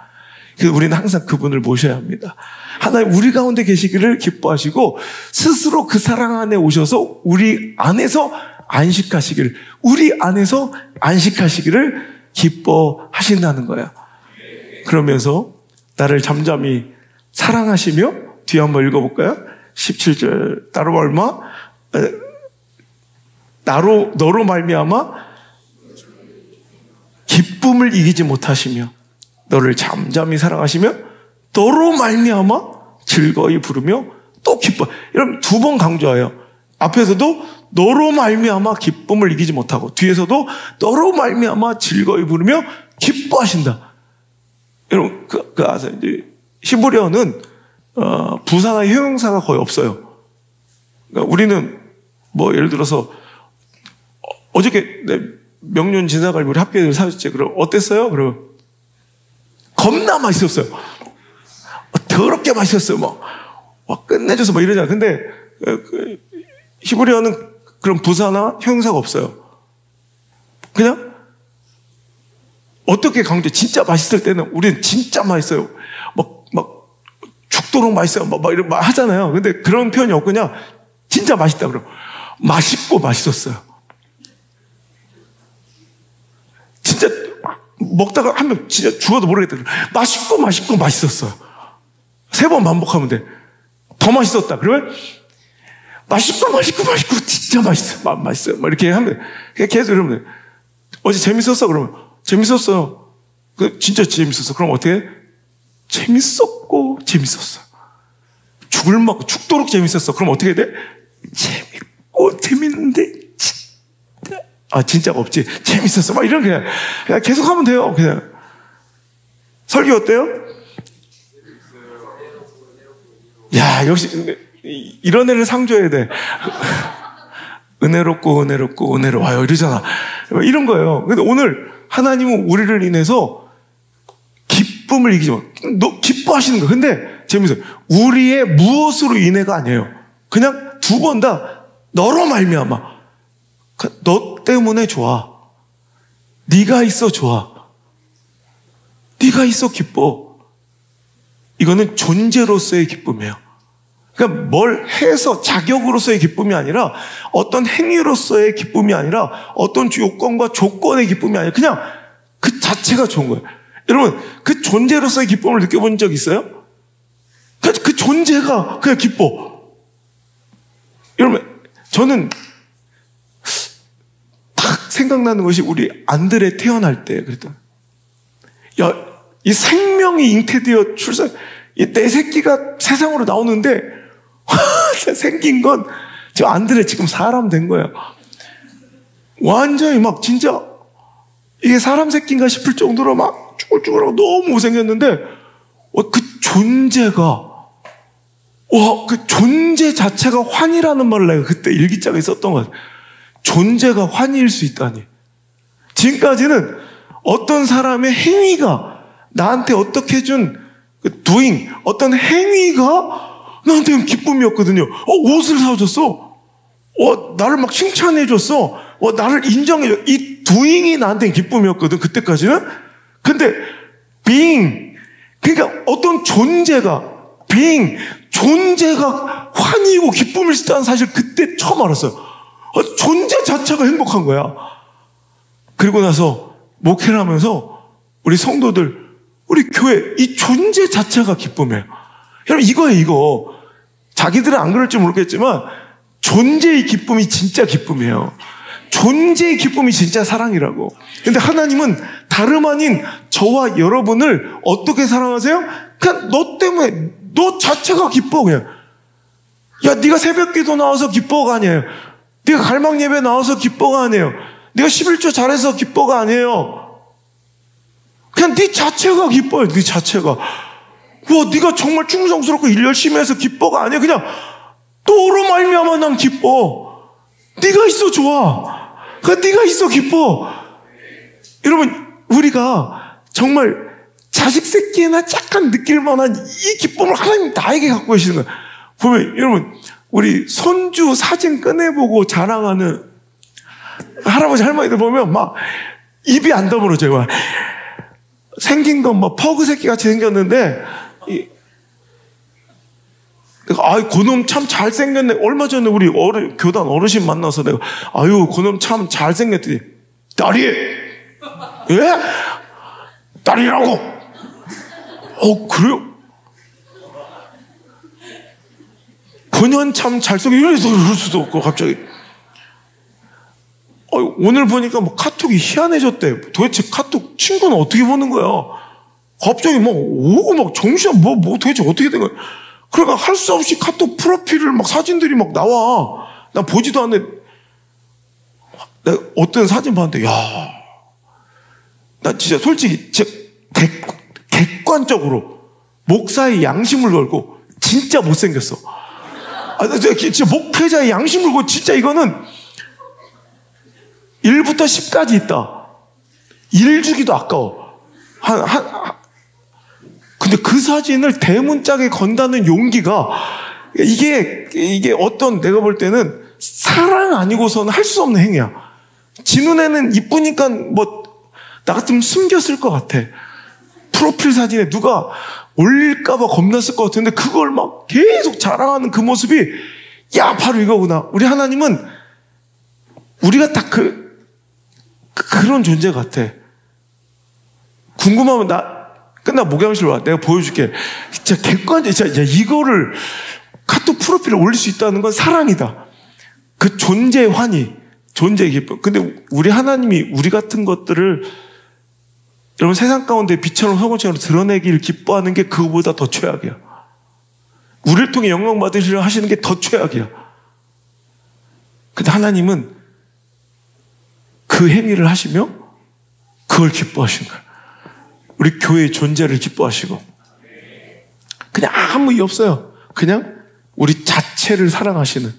그래서 우리는 항상 그분을 모셔야 합니다. 하나님 우리 가운데 계시기를 기뻐하시고 스스로 그 사랑 안에 오셔서 우리 안에서 안식하시기를, 우리 안에서 안식하시기를 기뻐하신다는 거야. 그러면서 나를 잠잠히 사랑하시며, 뒤에 한번 읽어볼까요? 17절 너로 말미암아 기쁨을 이기지 못하시며 너를 잠잠히 사랑하시며 너로 말미암아 즐거이 부르며 또 기뻐. 여러분 두 번 강조해요. 앞에서도 너로 말미암아 기쁨을 이기지 못하고 뒤에서도 너로 말미암아 즐거이 부르며 기뻐하신다. 여러분 그 아세요? 이제 히브리어는 부사나 형용사가 거의 없어요. 그러니까 우리는 뭐 예를 들어서 어저께 명륜 진사갈비 우리 학교에 사줬지. 그럼 어땠어요? 그럼 겁나 맛있었어요. 더럽게 맛있었어요. 막 끝내줘서 뭐 이러잖아. 근데 히브리어는 그런 부사나 형용사가 없어요. 그냥 어떻게 강조해? 진짜 맛있을 때는 우리는 진짜 맛있어요. 막 죽도록 맛있어요. 막 이런 말 하잖아요. 근데 그런 표현이 없고 그냥 진짜 맛있다 그럼 맛있고 맛있었어요. 진짜 먹다가 한 명 진짜 죽어도 모르겠다. 맛있고 맛있었어요. 3번 반복하면 돼. 더 맛있었다. 그러면 맛있고 진짜 맛있어요. 막 이렇게 하면 돼. 계속 이러면 돼. 어제 재밌었어? 그러면 재밌었어요. 진짜 재밌었어. 그럼 어떻게 해? 재밌었고 재밌었어. 죽도록 재밌었어. 그럼 어떻게 돼? 재밌고 재밌는데 진짜 진짜가 없지. 재밌었어. 막 이런 그냥 계속 하면 돼요. 그냥. 설교 어때요? 야, 역시 이런 애를 상줘야 돼. 은혜롭고 은혜로워요 이러잖아. 이런 거예요. 근데 오늘 하나님은 우리를 인해서 기쁨을 이기지 마. 너 기뻐하시는 거야. 근데 재밌어요. 우리의 무엇으로 인해가 아니에요. 그냥 두 번 다 너로 말미암아. 너 때문에 좋아. 네가 있어 좋아. 네가 있어 기뻐. 이거는 존재로서의 기쁨이에요. 그러니까 뭘 해서 자격으로서의 기쁨이 아니라 어떤 행위로서의 기쁨이 아니라 어떤 요건과 조건의 기쁨이 아니라 그냥 그 자체가 좋은 거예요. 여러분 그 존재로서의 기쁨을 느껴본 적 있어요? 그 존재가 그냥 기뻐. 여러분 저는 딱 생각나는 것이 우리 안드레 태어날 때 그랬더니 야, 이 생명이 잉태되어 출산 내 새끼가 세상으로 나오는데 생긴 건 저 안드레 지금 사람 된 거예요. 완전히 막 진짜 이게 사람 새끼인가 싶을 정도로 막 쭈글쭈글하고 너무 못생겼는데 그 존재가 그 존재 자체가 환희라는 말을 내가 그때 일기장에 썼던 것 같아요. 존재가 환희일 수 있다니. 지금까지는 어떤 사람의 행위가 나한테 어떻게 해준 그 doing, 어떤 행위가 나한테는 기쁨이었거든요. 옷을 사줬어. 나를 막 칭찬해줬어. 나를 인정해줘. 이 doing이 나한테는 기쁨이었거든, 그때까지는. 근데 being, 그러니까 어떤 존재가, being, 존재가 환희이고 기쁨일 수 있다는 사실 그때 처음 알았어요. 존재 자체가 행복한 거야. 그리고 나서 목회를 하면서 우리 성도들, 우리 교회, 이 존재 자체가 기쁨이에요. 여러분, 이거예요, 이거. 자기들은 안 그럴지 모르겠지만, 존재의 기쁨이 진짜 기쁨이에요. 존재의 기쁨이 진짜 사랑이라고. 근데 하나님은 다름 아닌 저와 여러분을 어떻게 사랑하세요? 그냥 너 때문에, 너 자체가 기뻐, 그냥. 야, 네가 새벽 기도 나와서 기뻐가 아니에요. 네가 갈망 예배 나와서 기뻐가 아니에요. 네가 11조 잘해서 기뻐가 아니에요. 그냥 네 자체가 기뻐요. 네 자체가. 네가 정말 충성스럽고 일 열심히 해서 기뻐가 아니야. 그냥 너로 말미암아 난 기뻐. 네가 있어 좋아. 그러니까 네가 있어 기뻐. 여러분 우리가 정말 자식 새끼나 약간 느낄 만한 이 기쁨을 하나님 나에게 갖고 계시는 거예요. 보면 여러분 우리 손주 사진 꺼내보고 자랑하는 할아버지 할머니들 보면 막 입이 안 다물어져요. 생긴 건 막 퍼그 새끼 같이 생겼는데 그놈 참 잘생겼네. 얼마 전에 우리 교단 어르신 만나서 내가 그놈 참 잘생겼더니 딸이 예? 딸이라고? 그래요? 그년 참 잘생겨 이래서 그럴 수도 없고 갑자기 오늘 보니까 뭐 카톡이 희한해졌대. 도대체 카톡 친구는 어떻게 보는 거야? 갑자기 막 오고 막 정신 뭐 도대체 어떻게 된 거야? 그러니까 할 수 없이 카톡 프로필을 막 사진들이 막 나와. 난 보지도 않는데 내가 어떤 사진 봤는데 나 진짜 솔직히 진짜 객관적으로 목사의 양심을 걸고 진짜 못생겼어. 진짜 목회자의 양심을 걸고 진짜 이거는 1부터 10까지 있다. 1 주기도 아까워. 근데 그 사진을 대문짝에 건다는 용기가 이게 어떤 내가 볼 때는 사랑 아니고서는 할 수 없는 행위야. 지 눈에는 이쁘니까 나 같으면 숨겼을 것 같아. 프로필 사진에 누가 올릴까봐 겁났을 것 같은데 그걸 막 계속 자랑하는 그 모습이 바로 이거구나. 우리 하나님은 우리가 딱 그런 존재 같아. 궁금하면 끝나 목양실 와. 내가 보여줄게. 진짜 객관적, 이거를 카톡 프로필에 올릴 수 있다는 건 사랑이다. 그 존재의 환희, 존재의 기쁨. 근데 우리 하나님이 우리 같은 것들을 여러분 세상 가운데 빛처럼 소금처럼 드러내기를 기뻐하는 게 그거보다 더 최악이야. 우리를 통해 영광 받으시려 하시는 게 더 최악이야. 근데 하나님은 그 그 행위를 하시며 그걸 기뻐하시는 거예요. 우리 교회의 존재를 기뻐하시고, 그냥 아무 이유 없어요. 그냥 우리 자체를 사랑하시는,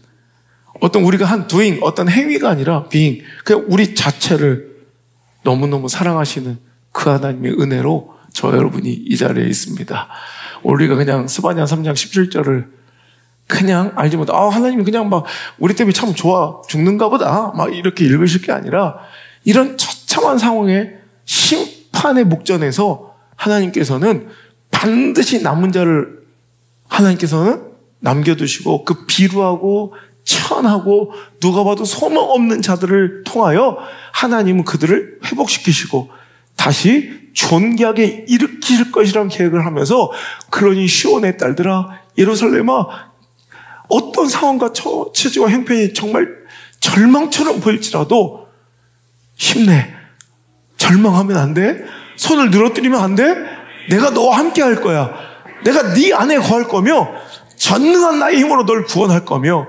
어떤 우리가 한 doing, 어떤 행위가 아니라 being, 그냥 우리 자체를 너무너무 사랑하시는 그 하나님의 은혜로 저 여러분이 이 자리에 있습니다. 우리가 그냥 스바냐 3장 17절을 그냥 알지 못해, 하나님이 그냥 막 우리 때문에 참 좋아 죽는가 보다 막 이렇게 읽으실 게 아니라, 이런 처참한 상황에 심판의 목전에서 하나님께서는 반드시 남은 자를 하나님께서는 남겨두시고, 그 비루하고 천하고 누가 봐도 소망 없는 자들을 통하여 하나님은 그들을 회복시키시고 다시 존귀하게 일으키실 것이라는 계획을 하면서, 그러니 시온의 딸들아, 예루살렘아, 어떤 상황과 처지와 형편이 정말 절망처럼 보일지라도 힘내. 절망하면 안 돼. 손을 늘어뜨리면 안 돼. 내가 너와 함께 할 거야. 내가 네 안에 거할 거며 전능한 나의 힘으로 널 구원할 거며,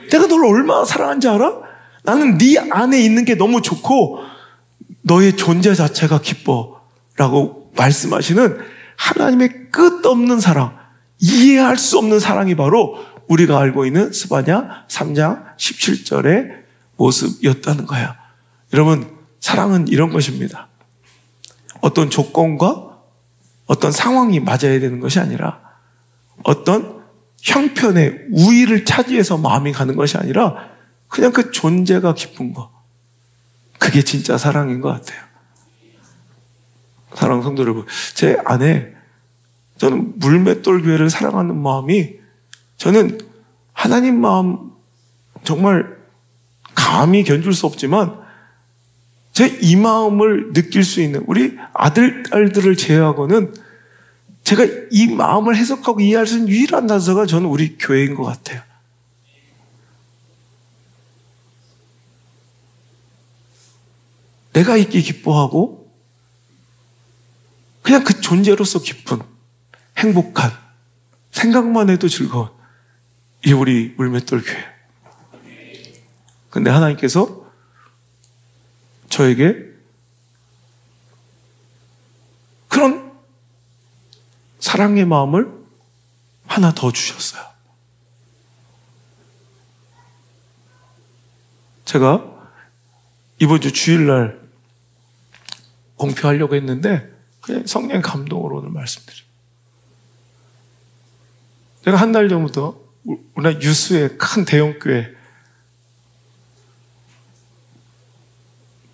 내가 널 얼마나 사랑하는지 알아? 나는 네 안에 있는 게 너무 좋고 너의 존재 자체가 기뻐 라고 말씀하시는 하나님의 끝없는 사랑, 이해할 수 없는 사랑이 바로 우리가 알고 있는 스바냐 3장 17절의 모습이었다는 거야. 여러분, 사랑은 이런 것입니다. 어떤 조건과 어떤 상황이 맞아야 되는 것이 아니라, 어떤 형편의 우위를 차지해서 마음이 가는 것이 아니라, 그냥 그 존재가 기쁜 거, 그게 진짜 사랑인 것 같아요. 사랑하는 성도 여러분, 제 안에 저는 물맷돌 교회를 사랑하는 마음이, 저는 하나님 마음 정말 감히 견줄 수 없지만 제 이 마음을 느낄 수 있는 우리 아들, 딸들을 제외하고는 제가 이 마음을 해석하고 이해할 수 있는 유일한 단서가 저는 우리 교회인 것 같아요. 내가 있기 기뻐하고 그냥 그 존재로서 기쁜, 행복한, 생각만 해도 즐거운, 이게 우리 물맷돌 교회. 근데 하나님께서 저에게 그런 사랑의 마음을 하나 더 주셨어요. 제가 이번 주 주일날 공표하려고 했는데 그냥 성령 감동으로 오늘 말씀드려요. 제가 한 달 전부터 우리나라 유수의 큰 대형교회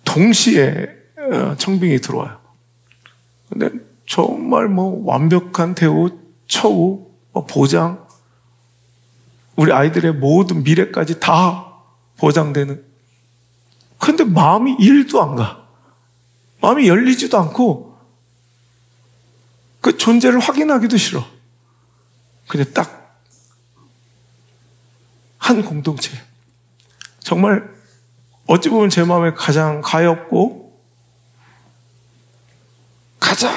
동시에 청빙이 들어와요. 근데 정말 완벽한 대우, 처우, 보장, 우리 아이들의 모든 미래까지 다 보장되는. 근데 마음이 1도 안 가. 마음이 열리지도 않고 그 존재를 확인하기도 싫어. 그냥 딱 한 공동체. 정말 어찌 보면 제 마음에 가장 가엾고 가장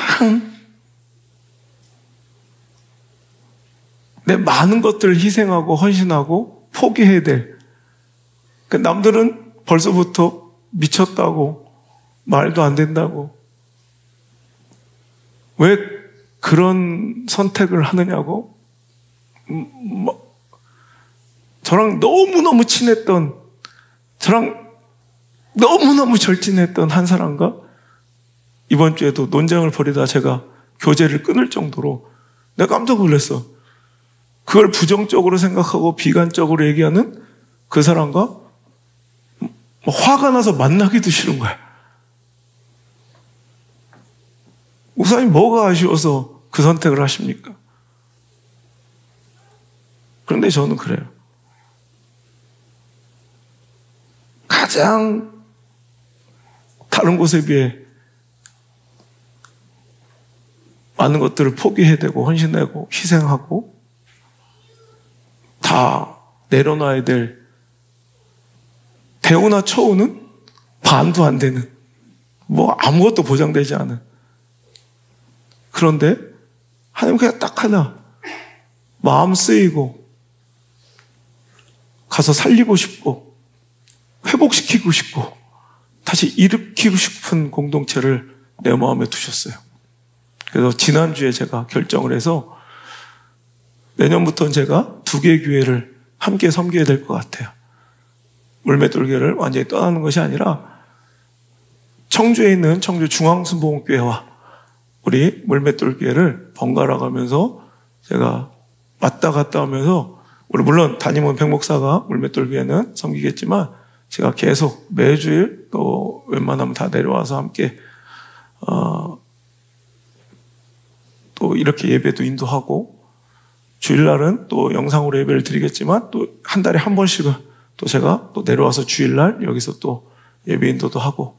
내 많은 것들을 희생하고 헌신하고 포기해야 될, 그 남들은 벌써부터 미쳤다고, 말도 안 된다고, 왜 그런 선택을 하느냐고, 저랑 너무너무 친했던, 저랑 너무너무 절친했던 한 사람과 이번 주에도 논쟁을 벌이다 제가 교제를 끊을 정도로 내가 깜짝 놀랐어. 그걸 부정적으로 생각하고 비관적으로 얘기하는 그 사람과 화가 나서 만나기도 싫은 거야. 목사님 뭐가 아쉬워서 그 선택을 하십니까? 그런데 저는 그래요. 가장 다른 곳에 비해 많은 것들을 포기해야 되고 헌신하고 희생하고 다 내려놔야 될 대우나 처우는 반도 안 되는, 아무것도 보장되지 않은. 그런데 하나님 그냥 딱 하나 마음 쓰이고 가서 살리고 싶고 회복시키고 싶고 다시 일으키고 싶은 공동체를 내 마음에 두셨어요. 그래서 지난주에 제가 결정을 해서 내년부터는 제가 2개의 교회를 함께 섬겨야 될 것 같아요. 물맷돌교회를 완전히 떠나는 것이 아니라 청주에 있는 청주 중앙순복음교회와 우리 물맷돌교회를 번갈아 가면서 제가 왔다 갔다 하면서, 우리 물론 담임은 백목사가 물맷돌교회는 섬기겠지만 제가 계속 매주일 또 웬만하면 다 내려와서 함께 또 이렇게 예배도 인도하고, 주일날은 또 영상으로 예배를 드리겠지만 또 한 달에 한 번씩은 또 제가 또 내려와서 주일날 여기서 또 예배 인도도 하고,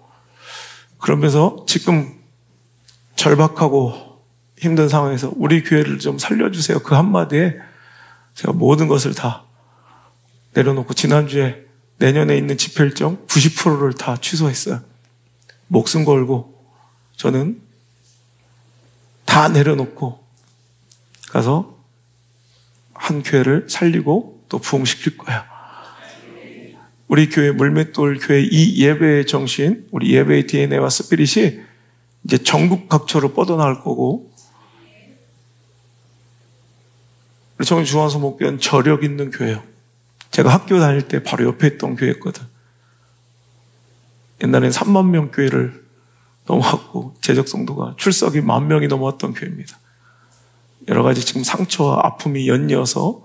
그러면서 지금 절박하고 힘든 상황에서 우리 교회를 좀 살려주세요, 그 한마디에 제가 모든 것을 다 내려놓고 지난주에 내년에 있는 집회 일정 90%를 다 취소했어요. 목숨 걸고 저는 다 내려놓고 가서 한 교회를 살리고 또 부흥시킬 거예요. 우리 교회 물맷돌 교회 이 예배의 정신, 우리 예배의 DNA와 스피릿이 이제 전국 각처로 뻗어나갈 거고, 우리 청주 중앙순복음교회는 저력 있는 교회예요. 제가 학교 다닐 때 바로 옆에 있던 교회였거든. 옛날엔 3만 명 교회를 넘어왔고 재적 성도가 출석이 10,000명이 넘어왔던 교회입니다. 여러 가지 지금 상처와 아픔이 연이어서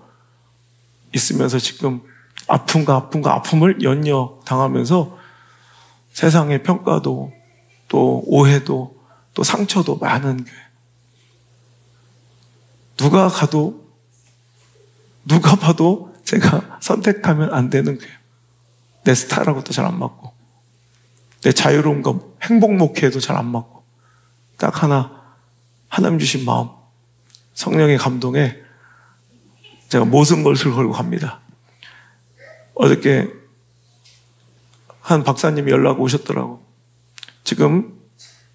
있으면서 지금 아픔을 연이어 당하면서 세상의 평가도 또 오해도 또 상처도 많은 교회. 누가 봐도 제가 선택하면 안 되는 교회. 내 스타일하고도 잘 안 맞고, 내 자유로운 거 행복 목회에도 잘 안 맞고, 딱 하나님 주신 마음, 성령의 감동에 제가 모든 것을 걸고 갑니다. 어저께 한 박사님이 연락 오셨더라고. 지금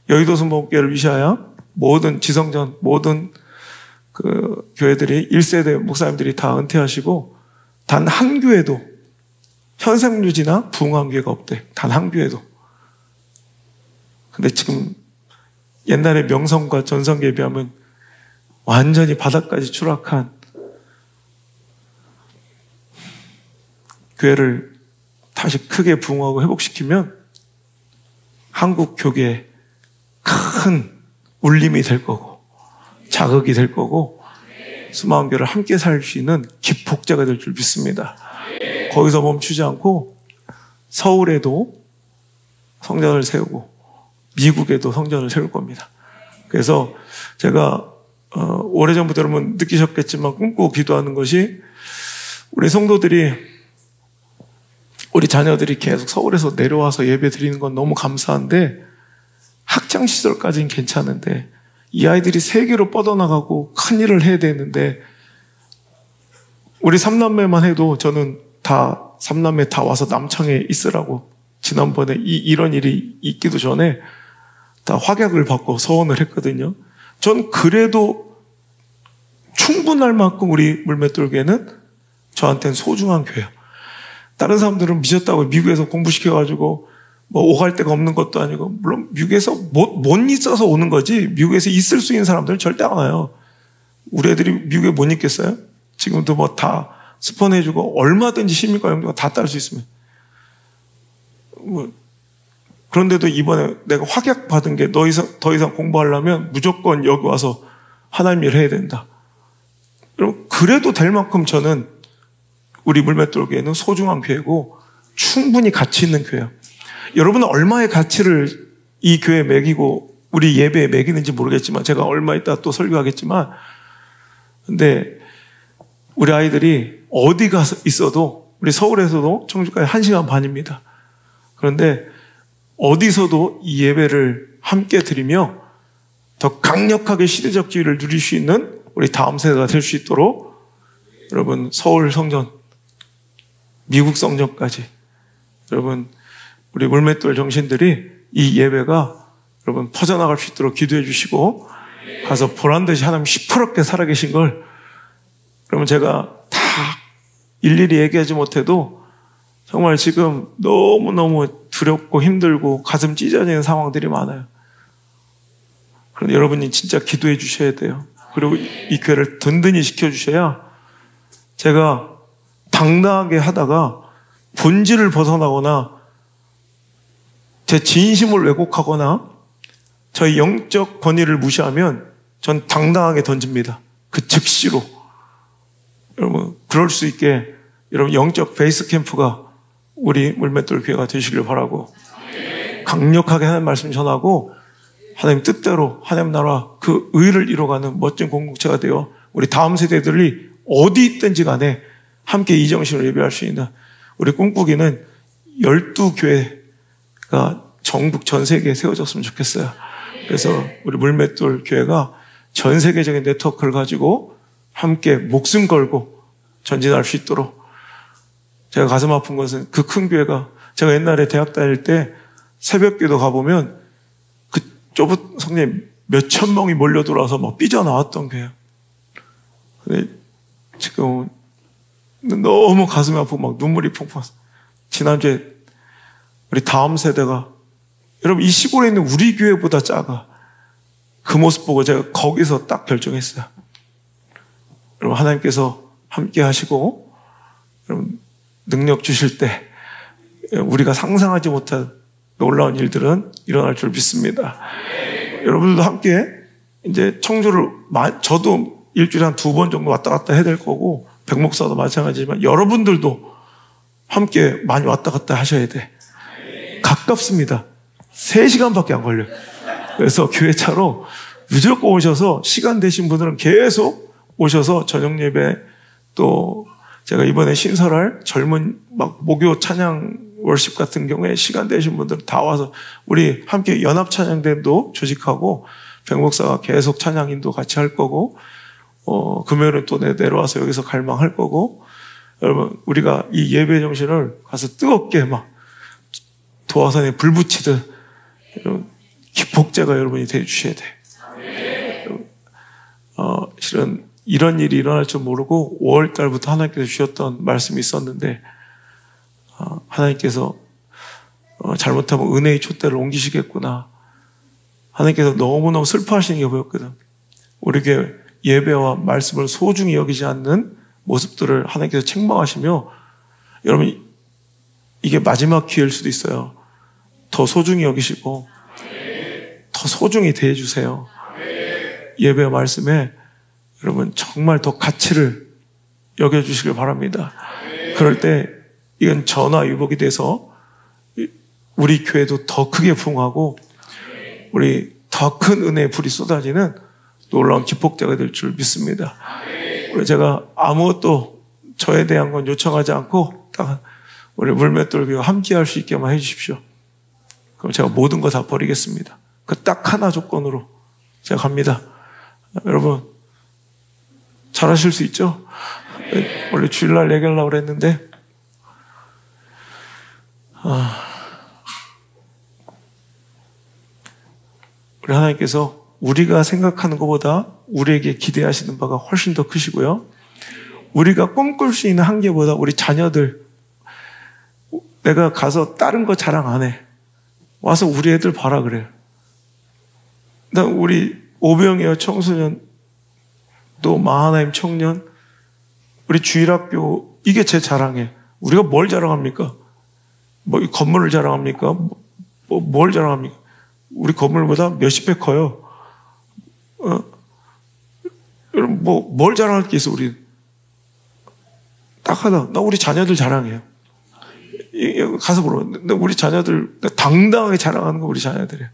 여의도 순복음교회를 위시하여 모든 지성전, 모든 그 교회들이 1세대 목사님들이 다 은퇴하시고 단 한 교회도 현생 유지나 부흥한 교회가 없대. 단 한 교회도. 근데 지금 옛날의 명성과 전성기에 비하면 완전히 바닥까지 추락한 교회를 다시 크게 부흥하고 회복시키면 한국 교계에 큰 울림이 될 거고 자극이 될 거고 수많은 교회를 함께 살 수 있는 기폭제가 될 줄 믿습니다. 거기서 멈추지 않고 서울에도 성전을 세우고 미국에도 성전을 세울 겁니다. 그래서 제가 오래전부터 여러분 느끼셨겠지만 꿈꾸고 기도하는 것이 우리 성도들이, 우리 자녀들이 계속 서울에서 내려와서 예배 드리는 건 너무 감사한데 학창시절까지는 괜찮은데 이 아이들이 세계로 뻗어나가고 큰 일을 해야 되는데, 우리 3남매만 해도 저는 다 3남매 다 와서 남창에 있으라고 지난번에 이런 일이 있기도 전에 다 확약을 받고 서원을 했거든요. 전 그래도 충분할 만큼 우리 물맷돌교회는 저한테는 소중한 교회예요. 다른 사람들은 미쳤다고 미국에서 공부시켜가지고 뭐 오갈 데가 없는 것도 아니고, 물론 미국에서 못 있어서 오는 거지 미국에서 있을 수 있는 사람들은 절대 안 와요. 우리 애들이 미국에 못 있겠어요? 지금도 뭐 다 스폰해주고 얼마든지 시민과 영도가 다 따를 수 있으면. 그런데도 이번에 내가 확약 받은 게 더 이상 공부하려면 무조건 여기 와서 하나님 일을 해야 된다. 그래도 될 만큼 저는 우리 물맷돌교회는 소중한 교회고 충분히 가치 있는 교회예요. 여러분은 얼마의 가치를 이 교회에 매기고 우리 예배에 매기는지 모르겠지만, 제가 얼마 있다 또 설교하겠지만, 근데 우리 아이들이 어디 가서 있어도, 우리 서울에서도 청주까지 1시간 반입니다. 그런데 어디서도 이 예배를 함께 드리며 더 강력하게 시대적 지위를 누릴 수 있는 우리 다음 세대가 될 수 있도록 여러분 서울 성전, 미국 성전까지 여러분 우리 물맷돌 정신들이 이 예배가 여러분 퍼져나갈 수 있도록 기도해 주시고, 가서 보란듯이 하나님 시퍼렇게 살아계신 걸 여러분 제가 다 일일이 얘기하지 못해도 정말 지금 너무너무 두렵고 힘들고 가슴 찢어지는 상황들이 많아요. 그런데 여러분이 진짜 기도해 주셔야 돼요. 그리고 이 교회를 든든히 시켜주셔야 제가 당당하게 하다가 본질을 벗어나거나 제 진심을 왜곡하거나 저희 영적 권위를 무시하면 전 당당하게 던집니다. 그 즉시로. 여러분, 그럴 수 있게 여러분 영적 베이스 캠프가 우리 물맷돌 교회가 되시길 바라고 강력하게 하나님 말씀 전하고 하나님 뜻대로 하나님 나라 그 의를 이뤄가는 멋진 공동체가 되어 우리 다음 세대들이 어디 있든지 간에 함께 이 정신을 예배할 수 있는 우리 꿈꾸기는 12교회가 전국 전 세계에 세워졌으면 좋겠어요. 그래서 우리 물맷돌 교회가 전 세계적인 네트워크를 가지고 함께 목숨 걸고 전진할 수 있도록 제가 가슴 아픈 것은 그 큰 교회가 제가 옛날에 대학 다닐 때 새벽기도 가보면 그 좁은 성당에 몇천 명이 몰려들어와서 막 삐져나왔던 교회예요. 근데 지금 너무 가슴이 아프고 막 눈물이 펑펑. 지난주에 우리 다음 세대가 여러분 이 시골에 있는 우리 교회보다 작아. 그 모습 보고 제가 거기서 딱 결정했어요. 여러분 하나님께서 함께 하시고 여러분 능력 주실 때 우리가 상상하지 못한 놀라운 일들은 일어날 줄 믿습니다. 여러분들도 함께 이제 청주를 저도 일주일에 한 2번 정도 왔다 갔다 해야 될 거고 백 목사도 마찬가지지만 여러분들도 함께 많이 왔다 갔다 하셔야 돼. 가깝습니다. 3시간밖에 안 걸려요. 그래서 교회차로 무조건 오셔서 시간 되신 분들은 계속 오셔서 저녁 예배 또 제가 이번에 신설할 젊은 막 목요 찬양 월십 같은 경우에 시간 되신 분들 다 와서 우리 함께 연합 찬양대도 조직하고 백 목사가 계속 찬양인도 같이 할 거고 금요일은 또 내려와서 여기서 갈망할 거고 여러분 우리가 이 예배 정신을 가서 뜨겁게 막 도화선에 불 붙이듯 여러분 기폭제가 여러분이 되어주셔야 돼. 실은 이런 일이 일어날 줄 모르고 5월 달부터 하나님께서 주셨던 말씀이 있었는데 하나님께서 잘못하면 은혜의 촛대를 옮기시겠구나. 하나님께서 너무너무 슬퍼하시는 게 보였거든. 우리에게 예배와 말씀을 소중히 여기지 않는 모습들을 하나님께서 책망하시며 여러분 이게 마지막 기회일 수도 있어요. 더 소중히 여기시고 더 소중히 대해주세요. 예배와 말씀에 여러분 정말 더 가치를 여겨주시길 바랍니다. 그럴 때 이건 전화위복이 돼서 우리 교회도 더 크게 부흥하고 우리 더 큰 은혜의 불이 쏟아지는 놀라운 기폭제가 될 줄 믿습니다. 제가 아무것도 저에 대한 건 요청하지 않고 딱 우리 물맷돌 교회와 함께 할 수 있게만 해주십시오. 그럼 제가 모든 거 다 버리겠습니다. 그 딱 하나 조건으로 제가 갑니다. 여러분 잘하실 수 있죠? 원래 주일날 얘기하려고 그랬는데 우리 하나님께서 우리가 생각하는 것보다 우리에게 기대하시는 바가 훨씬 더 크시고요. 우리가 꿈꿀 수 있는 한계보다 우리 자녀들 내가 가서 다른 거 자랑 안 해. 와서 우리 애들 봐라 그래요. 난 우리 오병이어 청소년 또 마하나임 청년 우리 주일학교 이게 제 자랑이에요. 우리가 뭘 자랑합니까? 뭐 건물을 자랑합니까? 뭘 자랑합니까? 우리 건물보다 몇십 배 커요. 여러분 뭘 자랑할 게 있어 우리? 딱 하나 나 우리 자녀들 자랑해요. 가서 물어. 우리 자녀들 당당하게 자랑하는 거 우리 자녀들이에요.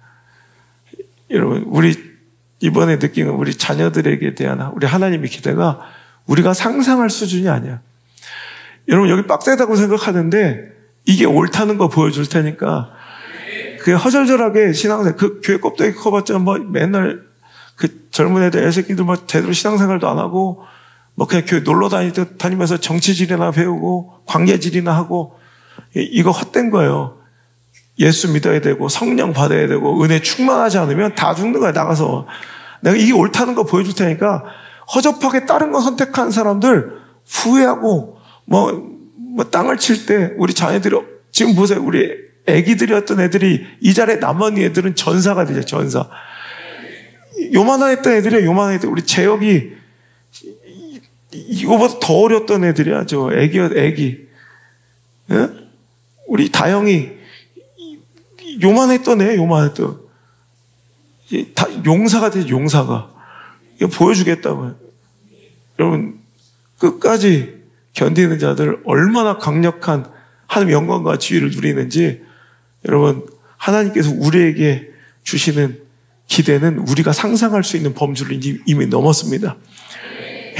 여러분 우리 이번에 느끼는 우리 자녀들에게 대한 우리 하나님의 기대가 우리가 상상할 수준이 아니야. 여러분 여기 빡세다고 생각하는데 이게 옳다는 거 보여줄 테니까 그게 허절절하게 신앙생활 그 교회 껍데기 커봤자 뭐 맨날 그 젊은 애들 애새끼들 뭐 제대로 신앙생활도 안 하고 뭐 그냥 교회 놀러 다니면서 정치질이나 배우고 관계질이나 하고 이거 헛된 거예요. 예수 믿어야 되고 성령 받아야 되고 은혜 충만하지 않으면 다 죽는 거야. 나가서 내가 이게 옳다는 거 보여줄 테니까 허접하게 다른 거 선택한 사람들 후회하고 뭐 땅을 칠 때 우리 자녀들이 지금 보세요. 우리 애기들이었던 애들이 이 자리에 남은 애들은 전사가 되죠. 전사. 요만한 했던 애들이야. 요만한 애들. 우리 재혁이 이거보다 더 어렸던 애들이야. 저 애기. 예? 우리 다영이 요만했던 애. 요만했던. 다 용사가 되죠. 용사가. 이거 보여주겠다고요. 여러분 끝까지 견디는 자들 얼마나 강력한 하나님의 영광과 지위를 누리는지 여러분 하나님께서 우리에게 주시는 기대는 우리가 상상할 수 있는 범주를 이미 넘었습니다.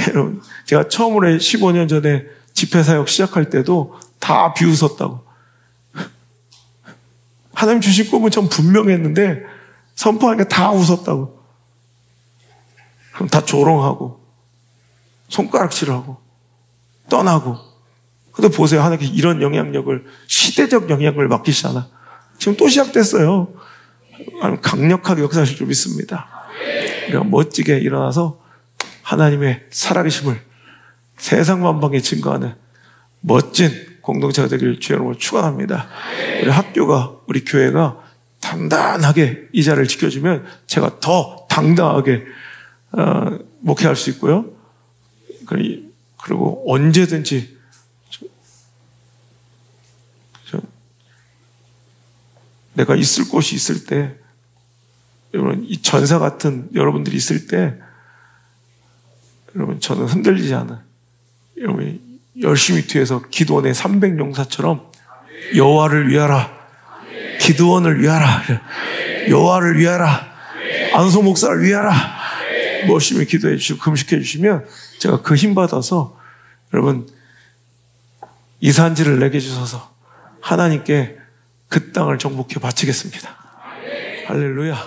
여러분 제가 처음으로 15년 전에 집회사역 시작할 때도 다 비웃었다고. 하나님 주신 꿈은 전 분명했는데 선포하니까 다 웃었다고. 그럼 다 조롱하고 손가락질하고 떠나고. 근데 보세요. 하나님께 이런 영향력을, 시대적 영향력을 맡기시잖아. 지금 또 시작됐어요. 강력하게 역사하실 줄 믿습니다. 우리가 멋지게 일어나서 하나님의 살아계심을 세상 만방에 증거하는 멋진 공동체가 되기를 주의 이름으로 축원합니다. 우리 학교가, 우리 교회가 단단하게 이 자리를 지켜주면 제가 더 당당하게 목회할 수 있고요. 그리고 언제든지 내가 있을 곳이 있을 때, 여러분 이 전사 같은 여러분들이 있을 때, 여러분 저는 흔들리지 않아. 여러분 열심히 뒤에서 기도원의 300용사처럼 여호와를 위하라, 기도원을 위하라, 여호와를 위하라, 안소 목사를 위하라, 열심히 기도해 주시고 금식해 주시면 제가 그 힘 받아서 여러분 이 산지를 내게 주셔서 하나님께 그 땅을 정복해 바치겠습니다. 할렐루야.